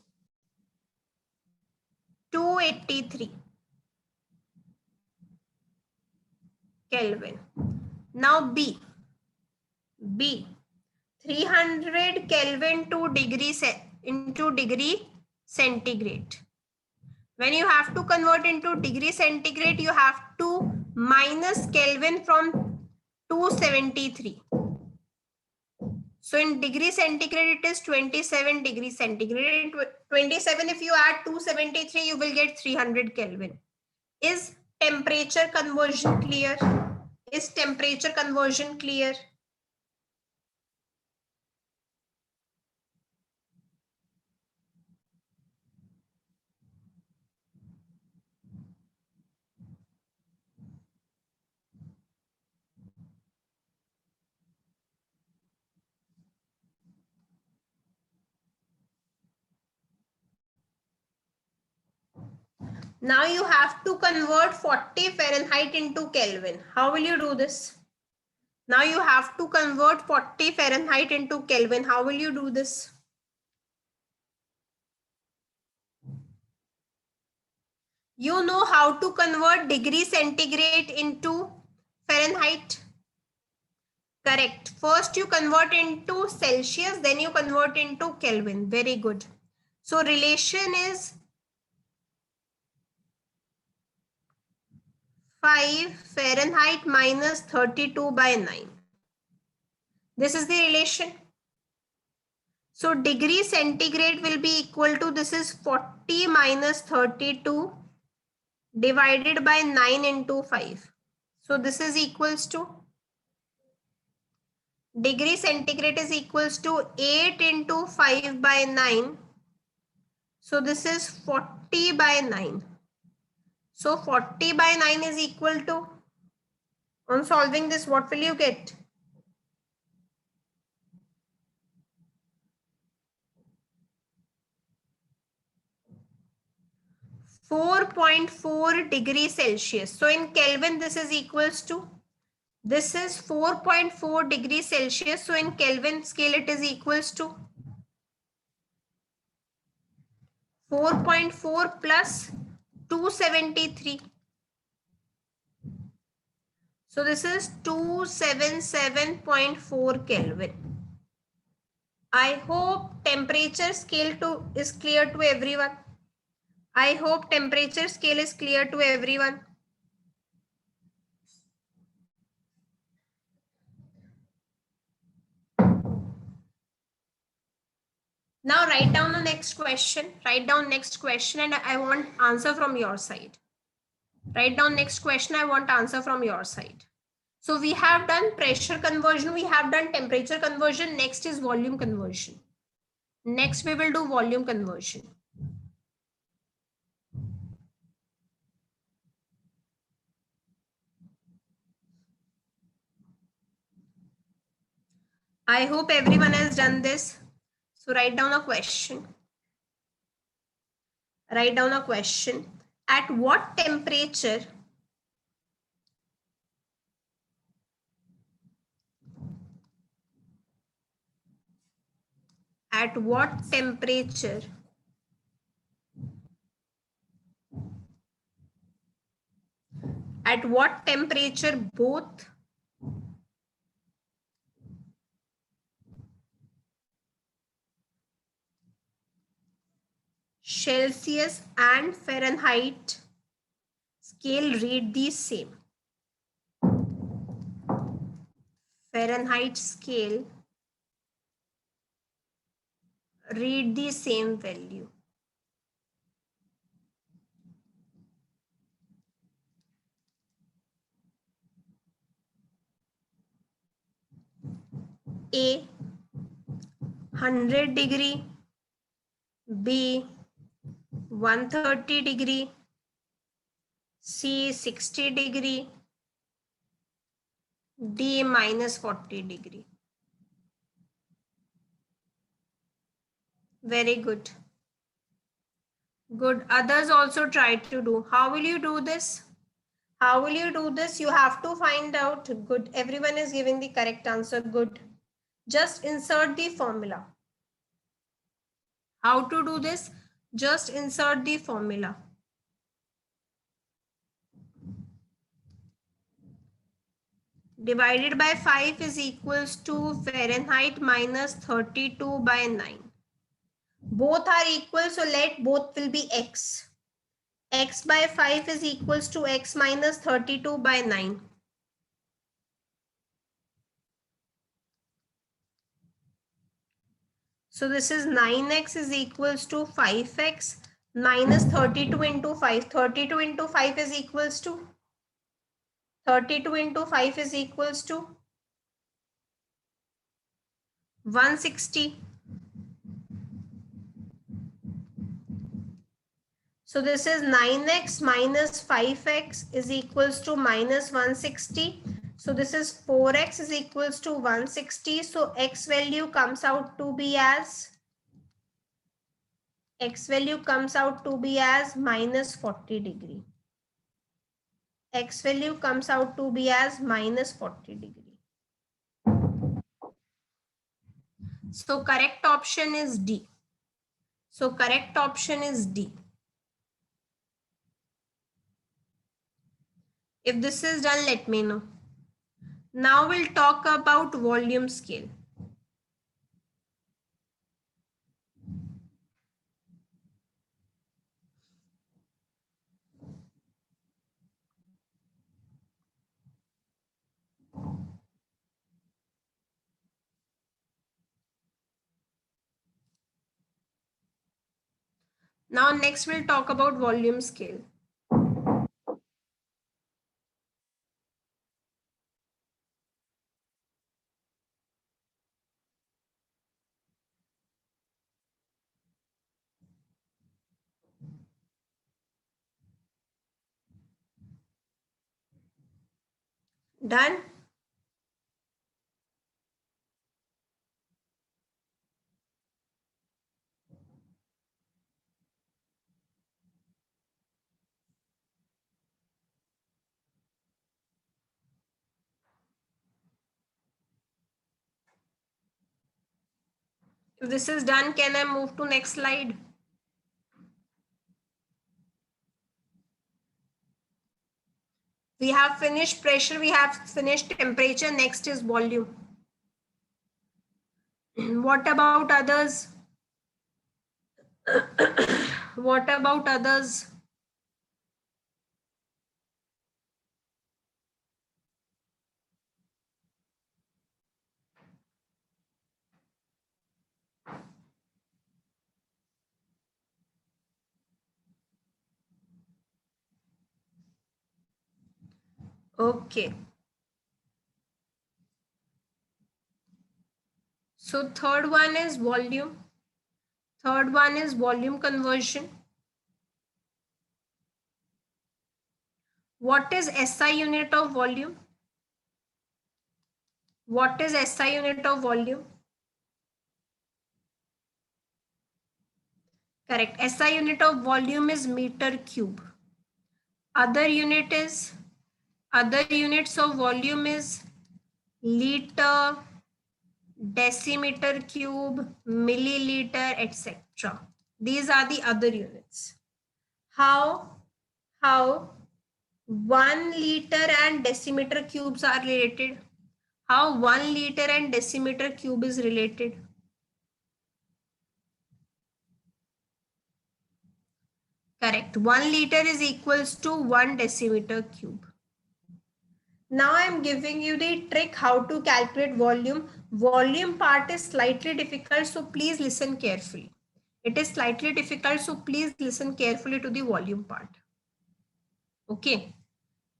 283 Kelvin. Now B 300 Kelvin to into degree centigrade. When you have to convert into degree centigrade, you have to minus Kelvin from 273. So in degree centigrade, it is 27 degrees centigrade. 27, if you add 273, you will get 300 Kelvin. Is temperature conversion clear? Is temperature conversion clear? Now you have to convert 40 Fahrenheit into Kelvin. How will you do this? Now you have to convert 40 Fahrenheit into Kelvin. How will you do this? You know how to convert degree centigrade into Fahrenheit? Correct. First you convert into Celsius, then you convert into Kelvin. Very good. So relation is 5 Fahrenheit minus 32 by 9. This is the relation. So degree centigrade will be equal to, this is 40 minus 32 divided by 9 into 5. So this is equals to, degree centigrade is equals to 8 into 5 by 9. So this is 40 by 9. So 40 by 9 is equal to, on solving this, what will you get? 4.4 degrees Celsius. So in Kelvin, this is equals to, this is 4.4 degrees Celsius. So in Kelvin scale, it is equals to 4.4 plus 273. So this is 277.4 Kelvin. I hope temperature scale is clear to everyone. I hope temperature scale is clear to everyone. Now write down the next question. Write down next question and I want answer from your side. Write down next question. I want answer from your side. So we have done pressure conversion. We have done temperature conversion. Next is volume conversion. Next we will do volume conversion. I hope everyone has done this. So write down a question. Write down a question. At what temperature at what temperature at what temperature both Celsius and Fahrenheit scale read the same. Fahrenheit scale read the same value. A 100 degree, B 130 degree, C 60 degree, D minus 40 degree. Very good. Good. Others also try to do. How will you do this? How will you do this? You have to find out. Good. Everyone is giving the correct answer. Good. Just insert the formula. How to do this? Just insert the formula. Divided by 5 is equals to Fahrenheit minus 32 by 9. Both are equal, so let both will be x. X by 5 is equals to x minus 32 by 9. So this is 9x is equals to 5x minus 32 into 5. 32 into 5 is equals to 32 into 5 is equals to 160. So this is 9x minus 5x is equals to minus 160. So this is 4x is equals to 160. So x value comes out to be as minus 40 degree. X value comes out to be as minus 40 degree. So correct option is D. So correct option is D. If this is done, let me know. Now we'll talk about volume scale. Now next we'll talk about volume scale. Done? If this is done, can I move to next slide? We have finished pressure, we have finished temperature, next is volume. What about others? What about others? Okay. So third one is volume. Third one is volume conversion. What is SI unit of volume? What is SI unit of volume? Correct. SI unit of volume is meter cube. Other units of volume is liter, decimeter cube, milliliter, etc. These are the other units. How 1 liter and decimeter cubes are related? How 1 liter and decimeter cube is related? Correct. 1 liter is equals to 1 decimeter cube. Now I am giving you the trick how to calculate volume. Volume part is slightly difficult, so please listen carefully. It is slightly difficult, so please listen carefully to the volume part. Okay.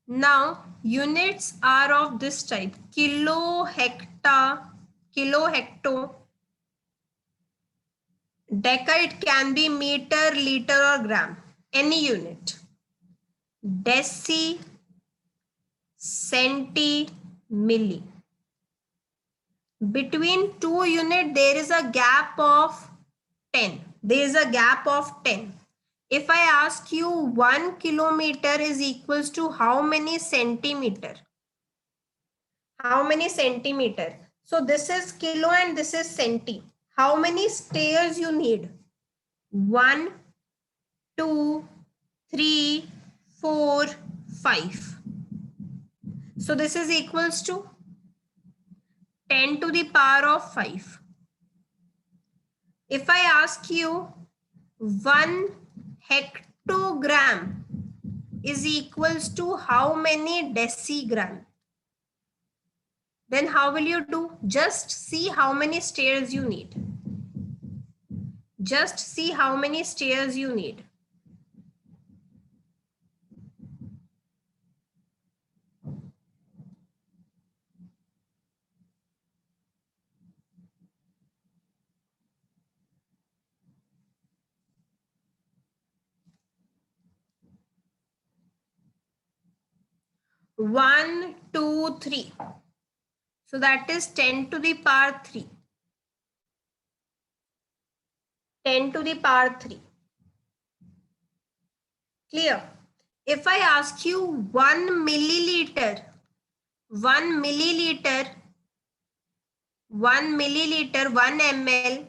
Now units are of this type: kilo, hecta, kilo, hecto. Deca, it can be meter, liter or gram, any unit. Deci, centi, milli. Between two units, there is a gap of 10. There is a gap of 10. If I ask you 1 kilometer is equals to how many centimeter? How many centimeter? So this is kilo and this is centi. How many stairs you need? 1, 2, 3, 4, 5. So this is equals to 10 to the power of 5. If I ask you 1 hectogram is equals to how many decigram? Then how will you do? Just see how many stairs you need. Just see how many stairs you need. One, two, three. So that is 10 to the power 3. 10 to the power 3. Clear? If I ask you 1 milliliter, 1 milliliter, 1 milliliter, 1 ml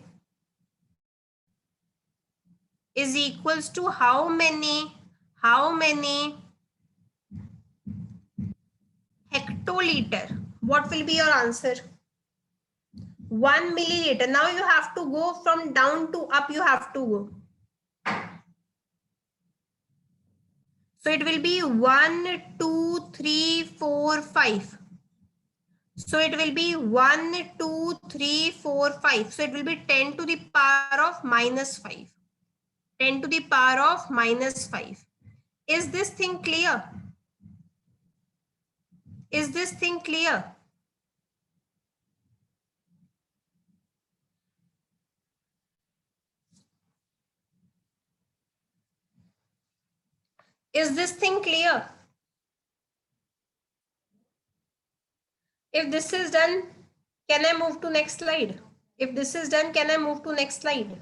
is equals to how many hectoliter? What will be your answer? 1 milliliter. Now you have to go from down to up, you have to go. So it will be 1, 2, 3, 4, 5. So it will be 1, 2, 3, 4, 5. So it will be 10 to the power of minus 5. 10 to the power of minus 5. Is this thing clear? Is this thing clear? Is this thing clear? If this is done, can I move to next slide? If this is done, can I move to next slide?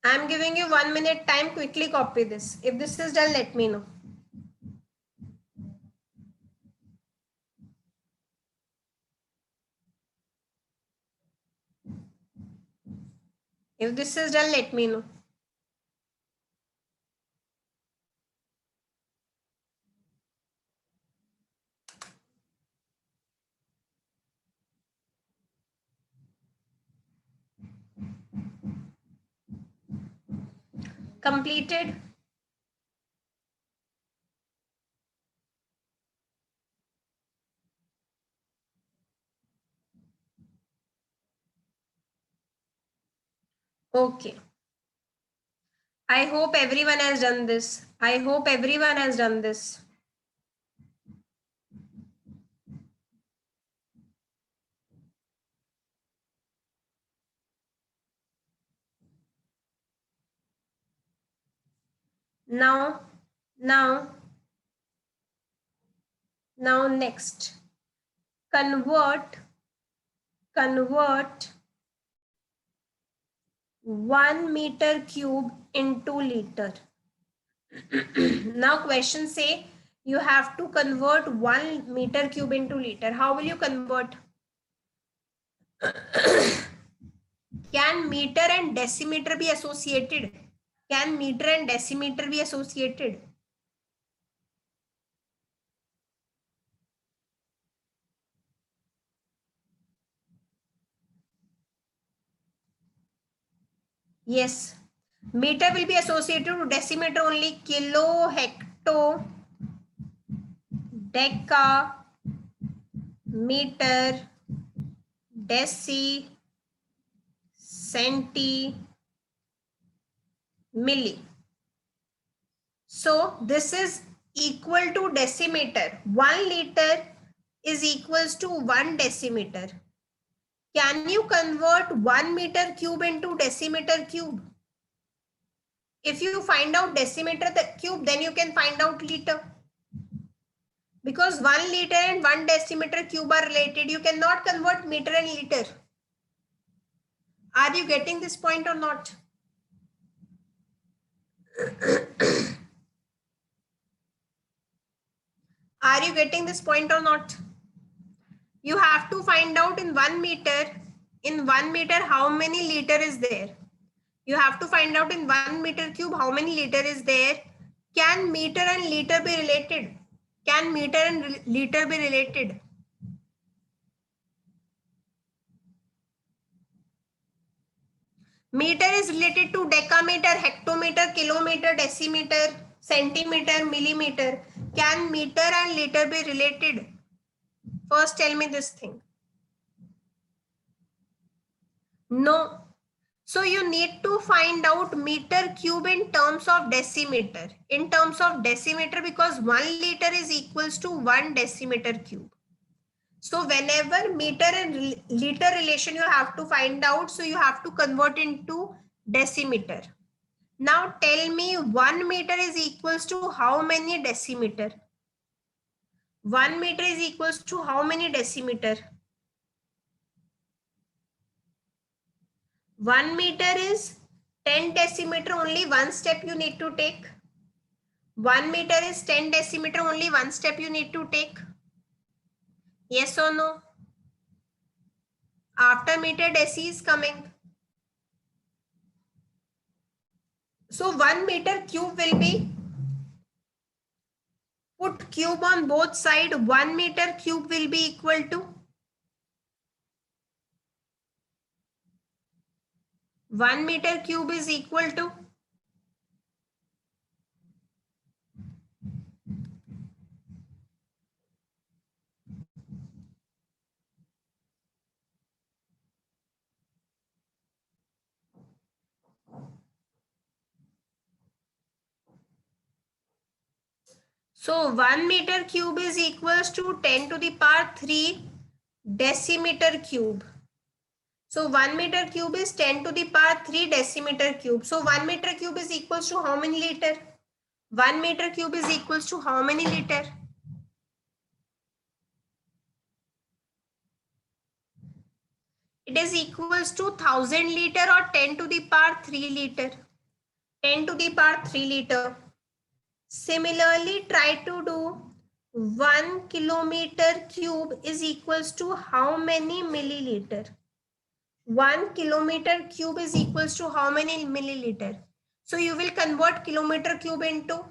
I'm giving you 1 minute time. Quickly copy this. If this is done, let me know. If this is done, let me know. Completed. Okay. I hope everyone has done this. I hope everyone has done this. Now next, convert 1 meter cube into liter. Now question say you have to convert 1 meter cube into liter. How will you convert? Can meter and decimeter be associated? Can meter and decimeter be associated? Yes. Meter will be associated to decimeter only. Kilo, hecto, deca, meter, deci, centi, milli. So this is equal to decimeter. 1 liter is equals to 1 decimeter. Can you convert 1 meter cube into decimeter cube? If you find out decimeter cube, then you can find out liter. Because 1 liter and 1 decimeter cube are related, you cannot convert meter and liter. Are you getting this point or not? Are you getting this point or not? You have to find out in 1 meter, how many liter is there. You have to find out in 1 meter cube how many liter is there. Can meter and liter be related? Can meter and liter be related? Meter is related to decameter, hectometer, kilometer, decimeter, centimeter, millimeter. Can meter and liter be related? First tell me this thing. No. So you need to find out meter cube in terms of decimeter. In terms of decimeter, because 1 liter is equals to 1 decimeter cube. So whenever meter and liter relation you have to find out, so you have to convert into decimeter. Now tell me 1 meter is equals to how many decimeter? 1 meter is equals to how many decimeter? 1 meter is 10 decimeter, only one step you need to take. 1 meter is 10 decimeter, only one step you need to take. Yes or no? After meter, deci is coming. So 1 meter cube will be, put cube on both sides, 1 meter cube will be equal to 1 meter cube is equal to so 1 meter cube is equals to 10 to the power 3 decimeter cube. So 1 meter cube is 10 to the power 3 decimeter cube. So 1 meter cube is equals to how many liter? 1 meter cube is equals to how many liter? It is equals to 1000 liter or 10 to the power 3 liter. 10 to the power 3 liter. Similarly, try to do 1 kilometer cube is equals to how many milliliter? 1 kilometer cube is equals to how many milliliter? So you will convert kilometer cube into,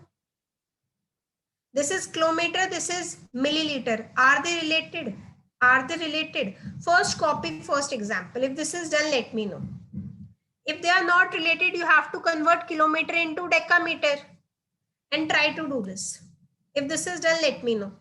this is kilometer, this is milliliter. Are they related? Are they related? First copy first example. If this is done, let me know. If they are not related, you have to convert kilometer into decameter and try to do this. If this is done, let me know.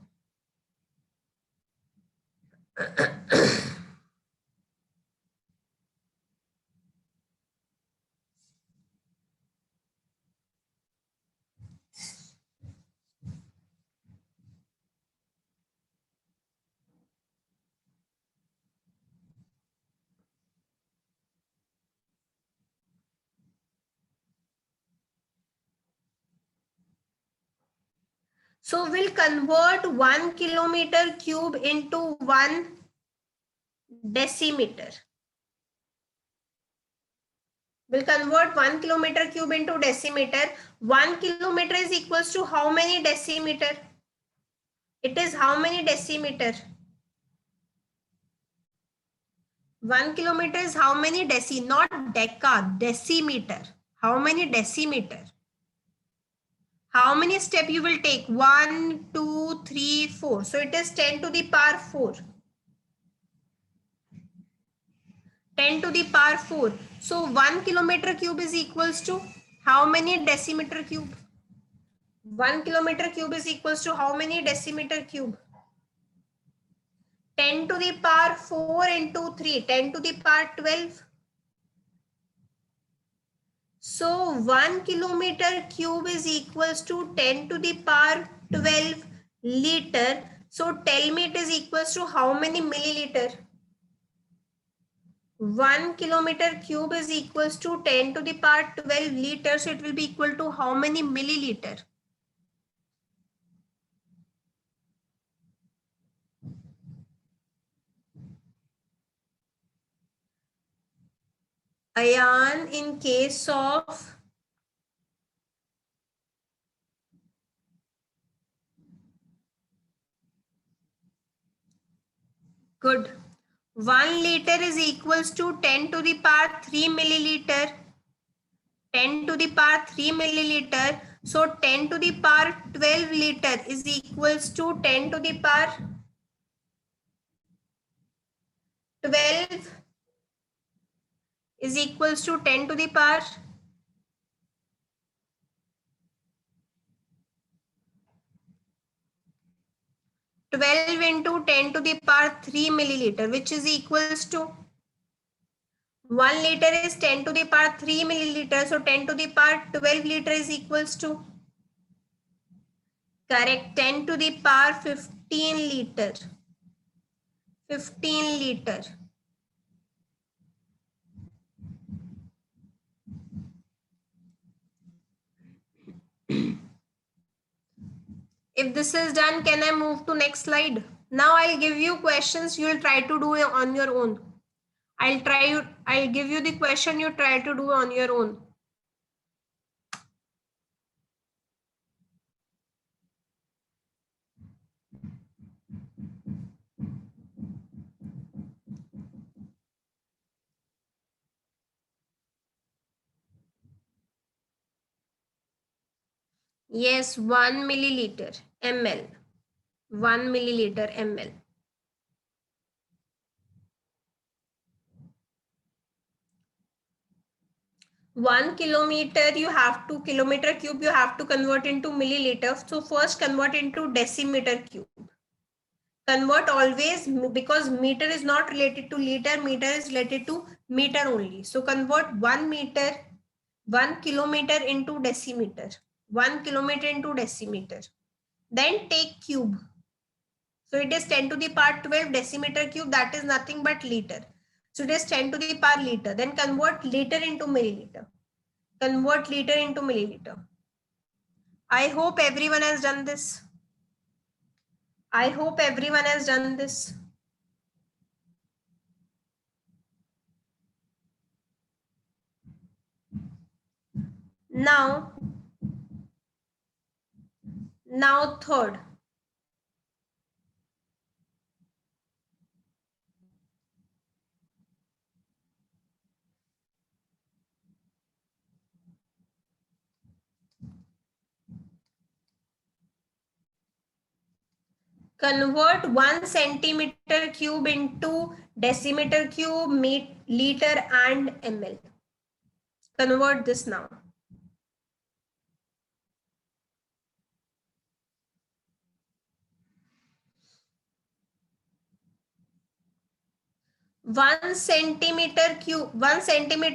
So we'll convert 1 kilometer cube into 1 decimeter. We'll convert 1 kilometer cube into decimeter. 1 kilometer is equals to how many decimeter? It is how many decimeter? 1 kilometer is how many not deca, decimeter. How many decimeter? How many step you will take? 1, 2, 3, 4. So it is 10 to the power 4. 10 to the power 4. So 1 kilometer cube is equals to how many decimeter cube? 1 kilometer cube is equals to how many decimeter cube? 10 to the power 4 into 3, 10 to the power 12. So 1 kilometer cube is equals to 10 to the power 12 liter. So tell me it is equals to how many milliliter? 1 kilometer cube is equals to 10 to the power 12 liter. So it will be equal to how many milliliter? Ayan, in case of good. 1 liter is equals to 10 to the power 3 milliliter. 10 to the power 3 milliliter. So 10 to the power 12 liter is equals to 10 to the power 12 is equals to 10 to the power 12 into 10 to the power 3 milliliter, which is equals to 1 liter is 10 to the power 3 milliliter. So 10 to the power 12 liter is equals to, correct, 10 to the power 15 liter. 15 liter. If this is done, can I move to next slide? Now I'll give you questions. You will try to do it on your own. I'll give you the question. You try to do on your own. Yes, 1 milliliter ml. 1 milliliter ml. 1 kilometer, you have to, kilometer cube, you have to convert into milliliter. So first convert into decimeter cube. Convert always, because meter is not related to liter, meter is related to meter only. So convert 1 meter, 1 kilometer into decimeter. 1 kilometer into decimeter. Then take cube. So it is 10 to the power 12 decimeter cube. That is nothing but liter. So it is 10 to the power liter. Then convert liter into milliliter. Convert liter into milliliter. I hope everyone has done this. I hope everyone has done this. Now third. Convert 1 centimeter cube into decimeter cube, liter and ml. Convert this now. One centimeter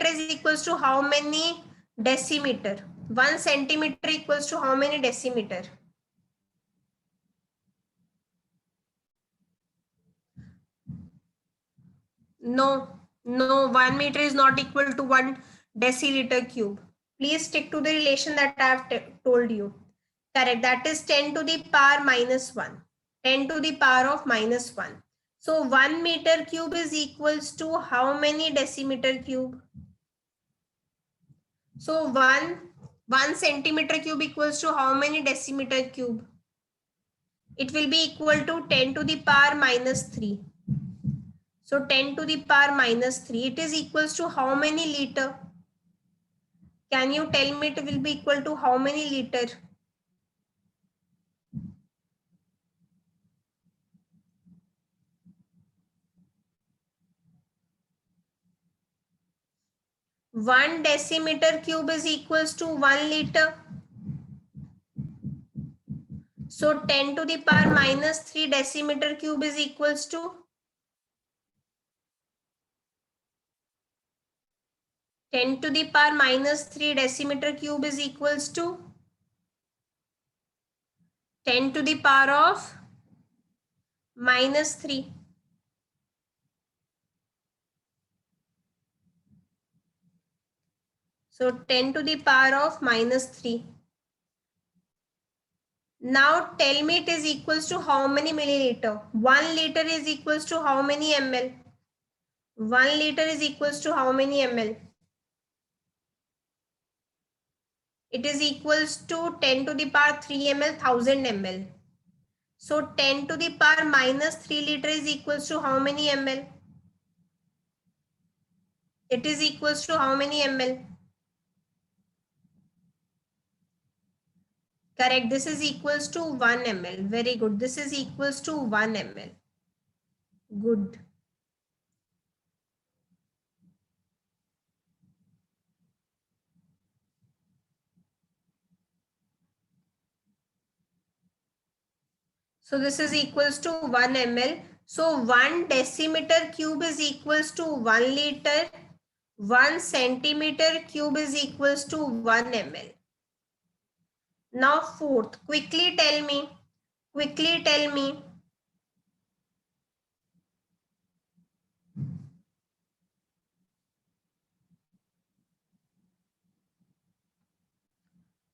is equals to how many decimeter? 1 centimeter equals to how many decimeter? No, 1 meter is not equal to 1 deciliter cube. Please stick to the relation that I have told you. Correct. That is 10 to the power minus 1. 10 to the power of minus 1. So 1 meter cube is equals to how many decimeter cube? So 1 centimeter cube equals to how many decimeter cube? It will be equal to 10 to the power minus 3. So 10 to the power minus 3. It is equals to how many liter? Can you tell me it will be equal to how many liter? One decimeter cube is equals to 1 liter. So 10 to the power minus 3 decimeter cube is equals to 10 to the power minus 3 decimeter cube is equals to 10 to the power of minus 3. So 10 to the power of minus 3. Now tell me it is equals to how many milliliter? 1 liter is equals to how many ml? 1 liter is equals to how many ml? It is equals to 10 to the power 3 ml, 1000 ml. So 10 to the power minus 3 liter is equals to how many ml? It is equals to how many ml? Correct. This is equals to 1 ml. Very good. This is equals to 1 ml. Good. So this is equals to 1 ml. So 1 decimeter cube is equals to 1 liter. 1 centimeter cube is equals to 1 ml. Now fourth, quickly tell me. Quickly tell me.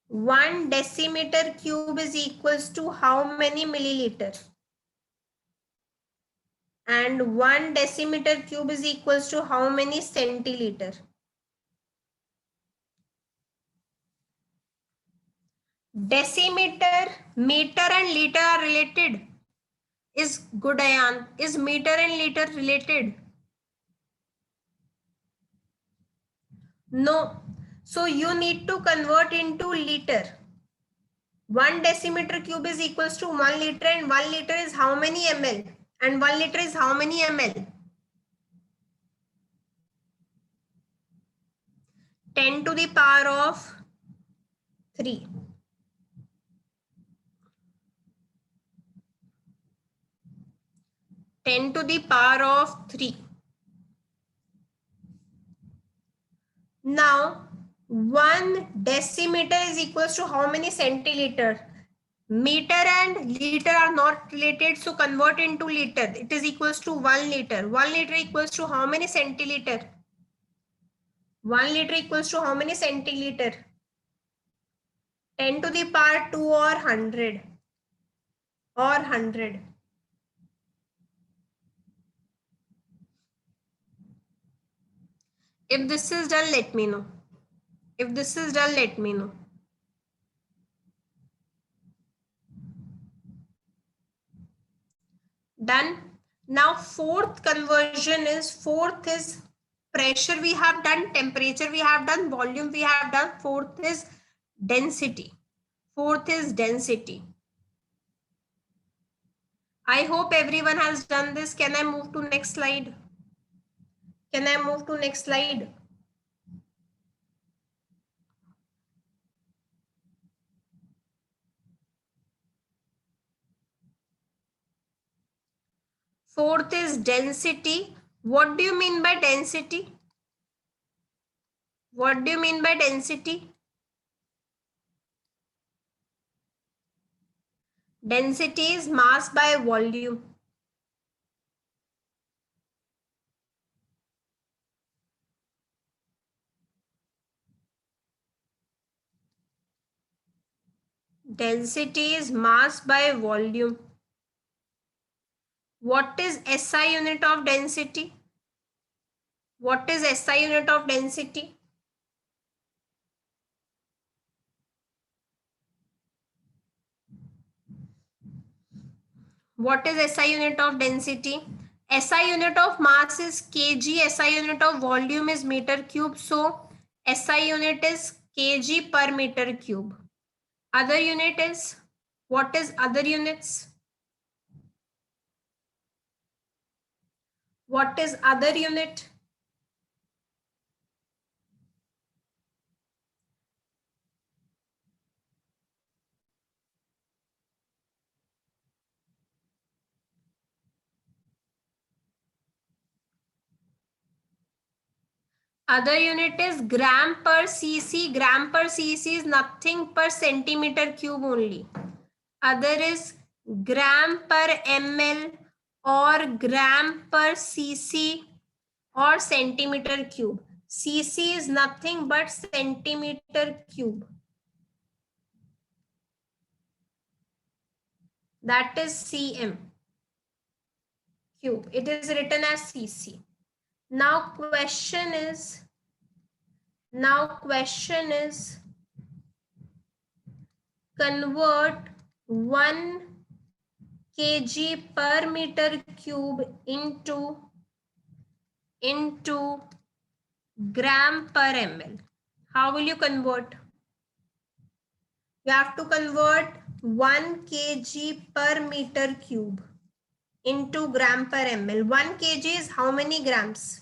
One decimeter cube is equals to how many milliliter? And 1 decimeter cube is equals to how many centiliter? Decimeter, meter and liter are related. Is good, Ayan. Is meter and liter related? No. So you need to convert into liter. 1 decimeter cube is equals to 1 liter and 1 liter is how many ml? And 1 liter is how many ml? 10 to the power of 3. 10 to the power of 3. Now, 1 decimeter is equals to how many centiliter? Meter and liter are not related, so convert into liter. It is equals to 1 liter. 1 liter equals to how many centiliter? 1 liter equals to how many centiliter? 10 to the power 2 or 100? Or 100. If this is done, let me know. If this is done, let me know. Done. Now fourth conversion is, fourth is pressure we have done, temperature we have done, volume we have done. Fourth is density. Fourth is density. I hope everyone has done this. Can I move to next slide? Can I move to next slide? Fourth is density. What do you mean by density? What do you mean by density? Density is mass by volume. Density is mass by volume. What is SI unit of density? What is SI unit of density? What is SI unit of density? SI unit of mass is kg, SI unit of volume is meter cube. So SI unit is kg per meter cube. Other unit is, what is other units? What is other unit? Other unit is gram per cc. Gram per cc is nothing per centimeter cube only. Other is gram per ml or gram per cc or centimeter cube. Cc is nothing but centimeter cube. That is cm cube. It is written as cc. Now question is convert 1 kg per meter cube into gram per ml. How will you convert? You have to convert 1 kg per meter cube into gram per ml. 1 kg is how many grams?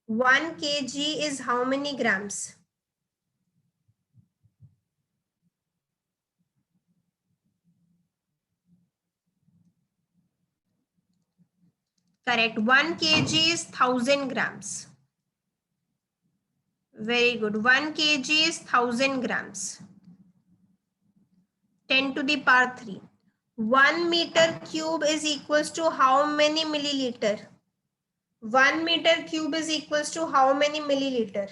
1 kg is how many grams? Correct. 1 kg is 1000 grams. Very good. 1 kg is 1000 grams. 10 to the power 3. 1 meter cube is equals to how many milliliter? 1 meter cube is equals to how many milliliter?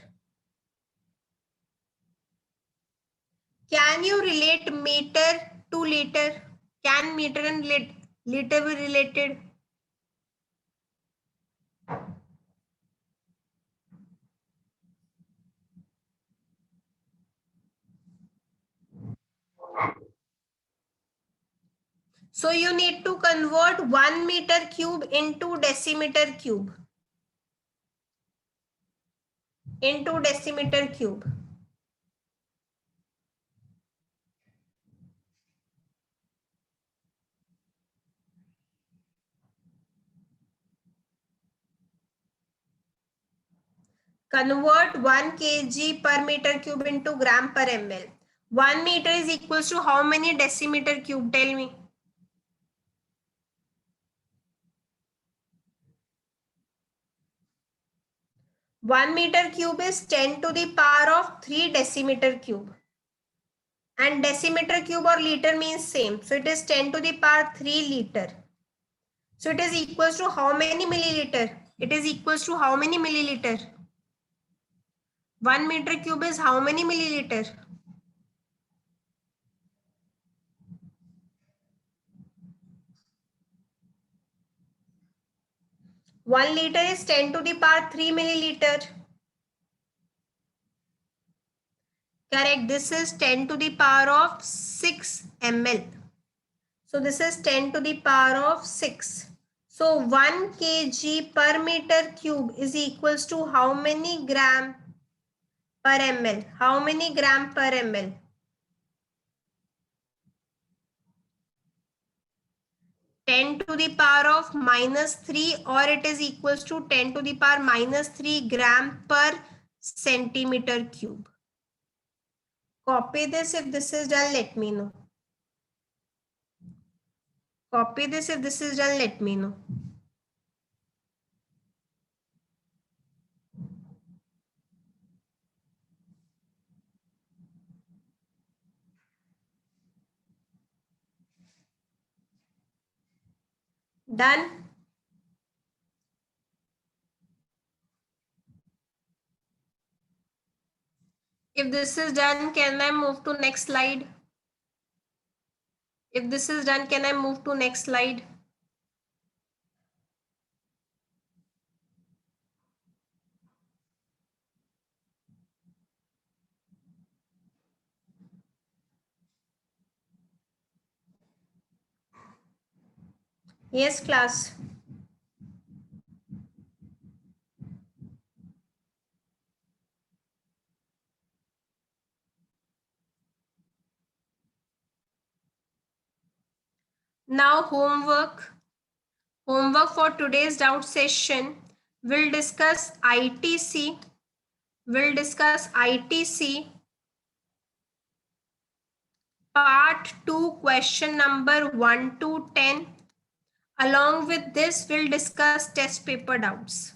Can you relate meter to liter? Can meter and liter be related? So you need to convert 1 meter cube into decimeter cube. Into decimeter cube. Convert 1 kg per meter cube into gram per ml. 1 meter is equals to how many decimeter cube? Tell me. 1 meter cube is 10 to the power of 3 decimeter cube. And decimeter cube or liter means same. So it is 10 to the power 3 liter. So it is equals to how many milliliter? It is equals to how many milliliter? 1 meter cube is how many milliliter? One liter is 10 to the power 3 milliliter. Correct. This is 10 to the power of 6 ml. So this is 10 to the power of 6. So 1 kg per meter cube is equals to how many gram per ml? How many gram per ml? 10 to the power of minus 3, or it is equals to 10 to the power minus 3 gram per centimeter cube. Copy this. If this is done, let me know. Copy this. If this is done, let me know. Done. If this is done, can I move to next slide? If this is done, can I move to next slide? Yes, class. Now homework. Homework for today's doubt session. We'll discuss ITC. We'll discuss ITC part 2 question number 1 to 10. Along with this, we'll discuss test paper doubts.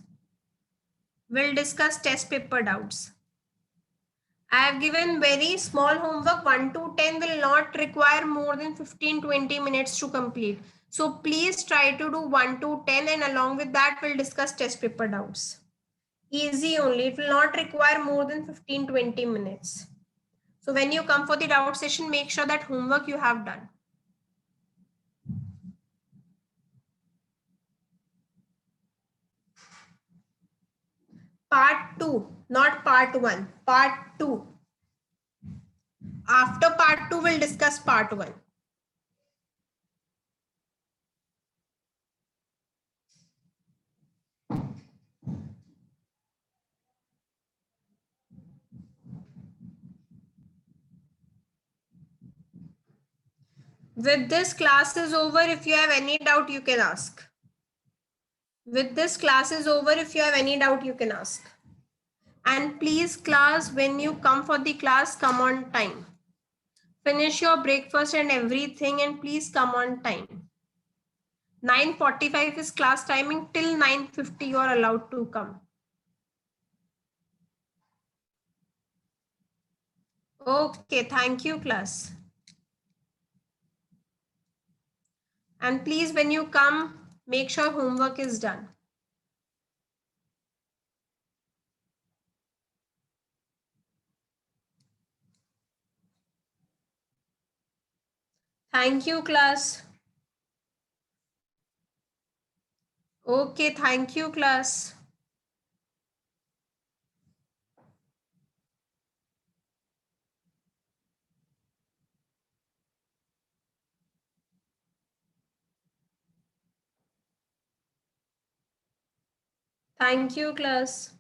We'll discuss test paper doubts. I have given very small homework. 1 to 10 will not require more than 15-20 minutes to complete. So please try to do 1 to 10, and along with that we'll discuss test paper doubts. Easy only. It will not require more than 15-20 minutes. So when you come for the doubt session, make sure that homework you have done. Part 2, not part 1. Part 2. After part 2, we'll discuss part 1. With this class is over, if you have any doubt, you can ask. With this class is over, if you have any doubt, you can ask. And please class, when you come for the class, come on time. Finish your breakfast and everything, and please come on time. 9:45 is class timing. Till 9:50 you are allowed to come. Okay, thank you class. And please, when you come, make sure homework is done. Thank you class. Okay, thank you class. Thank you class.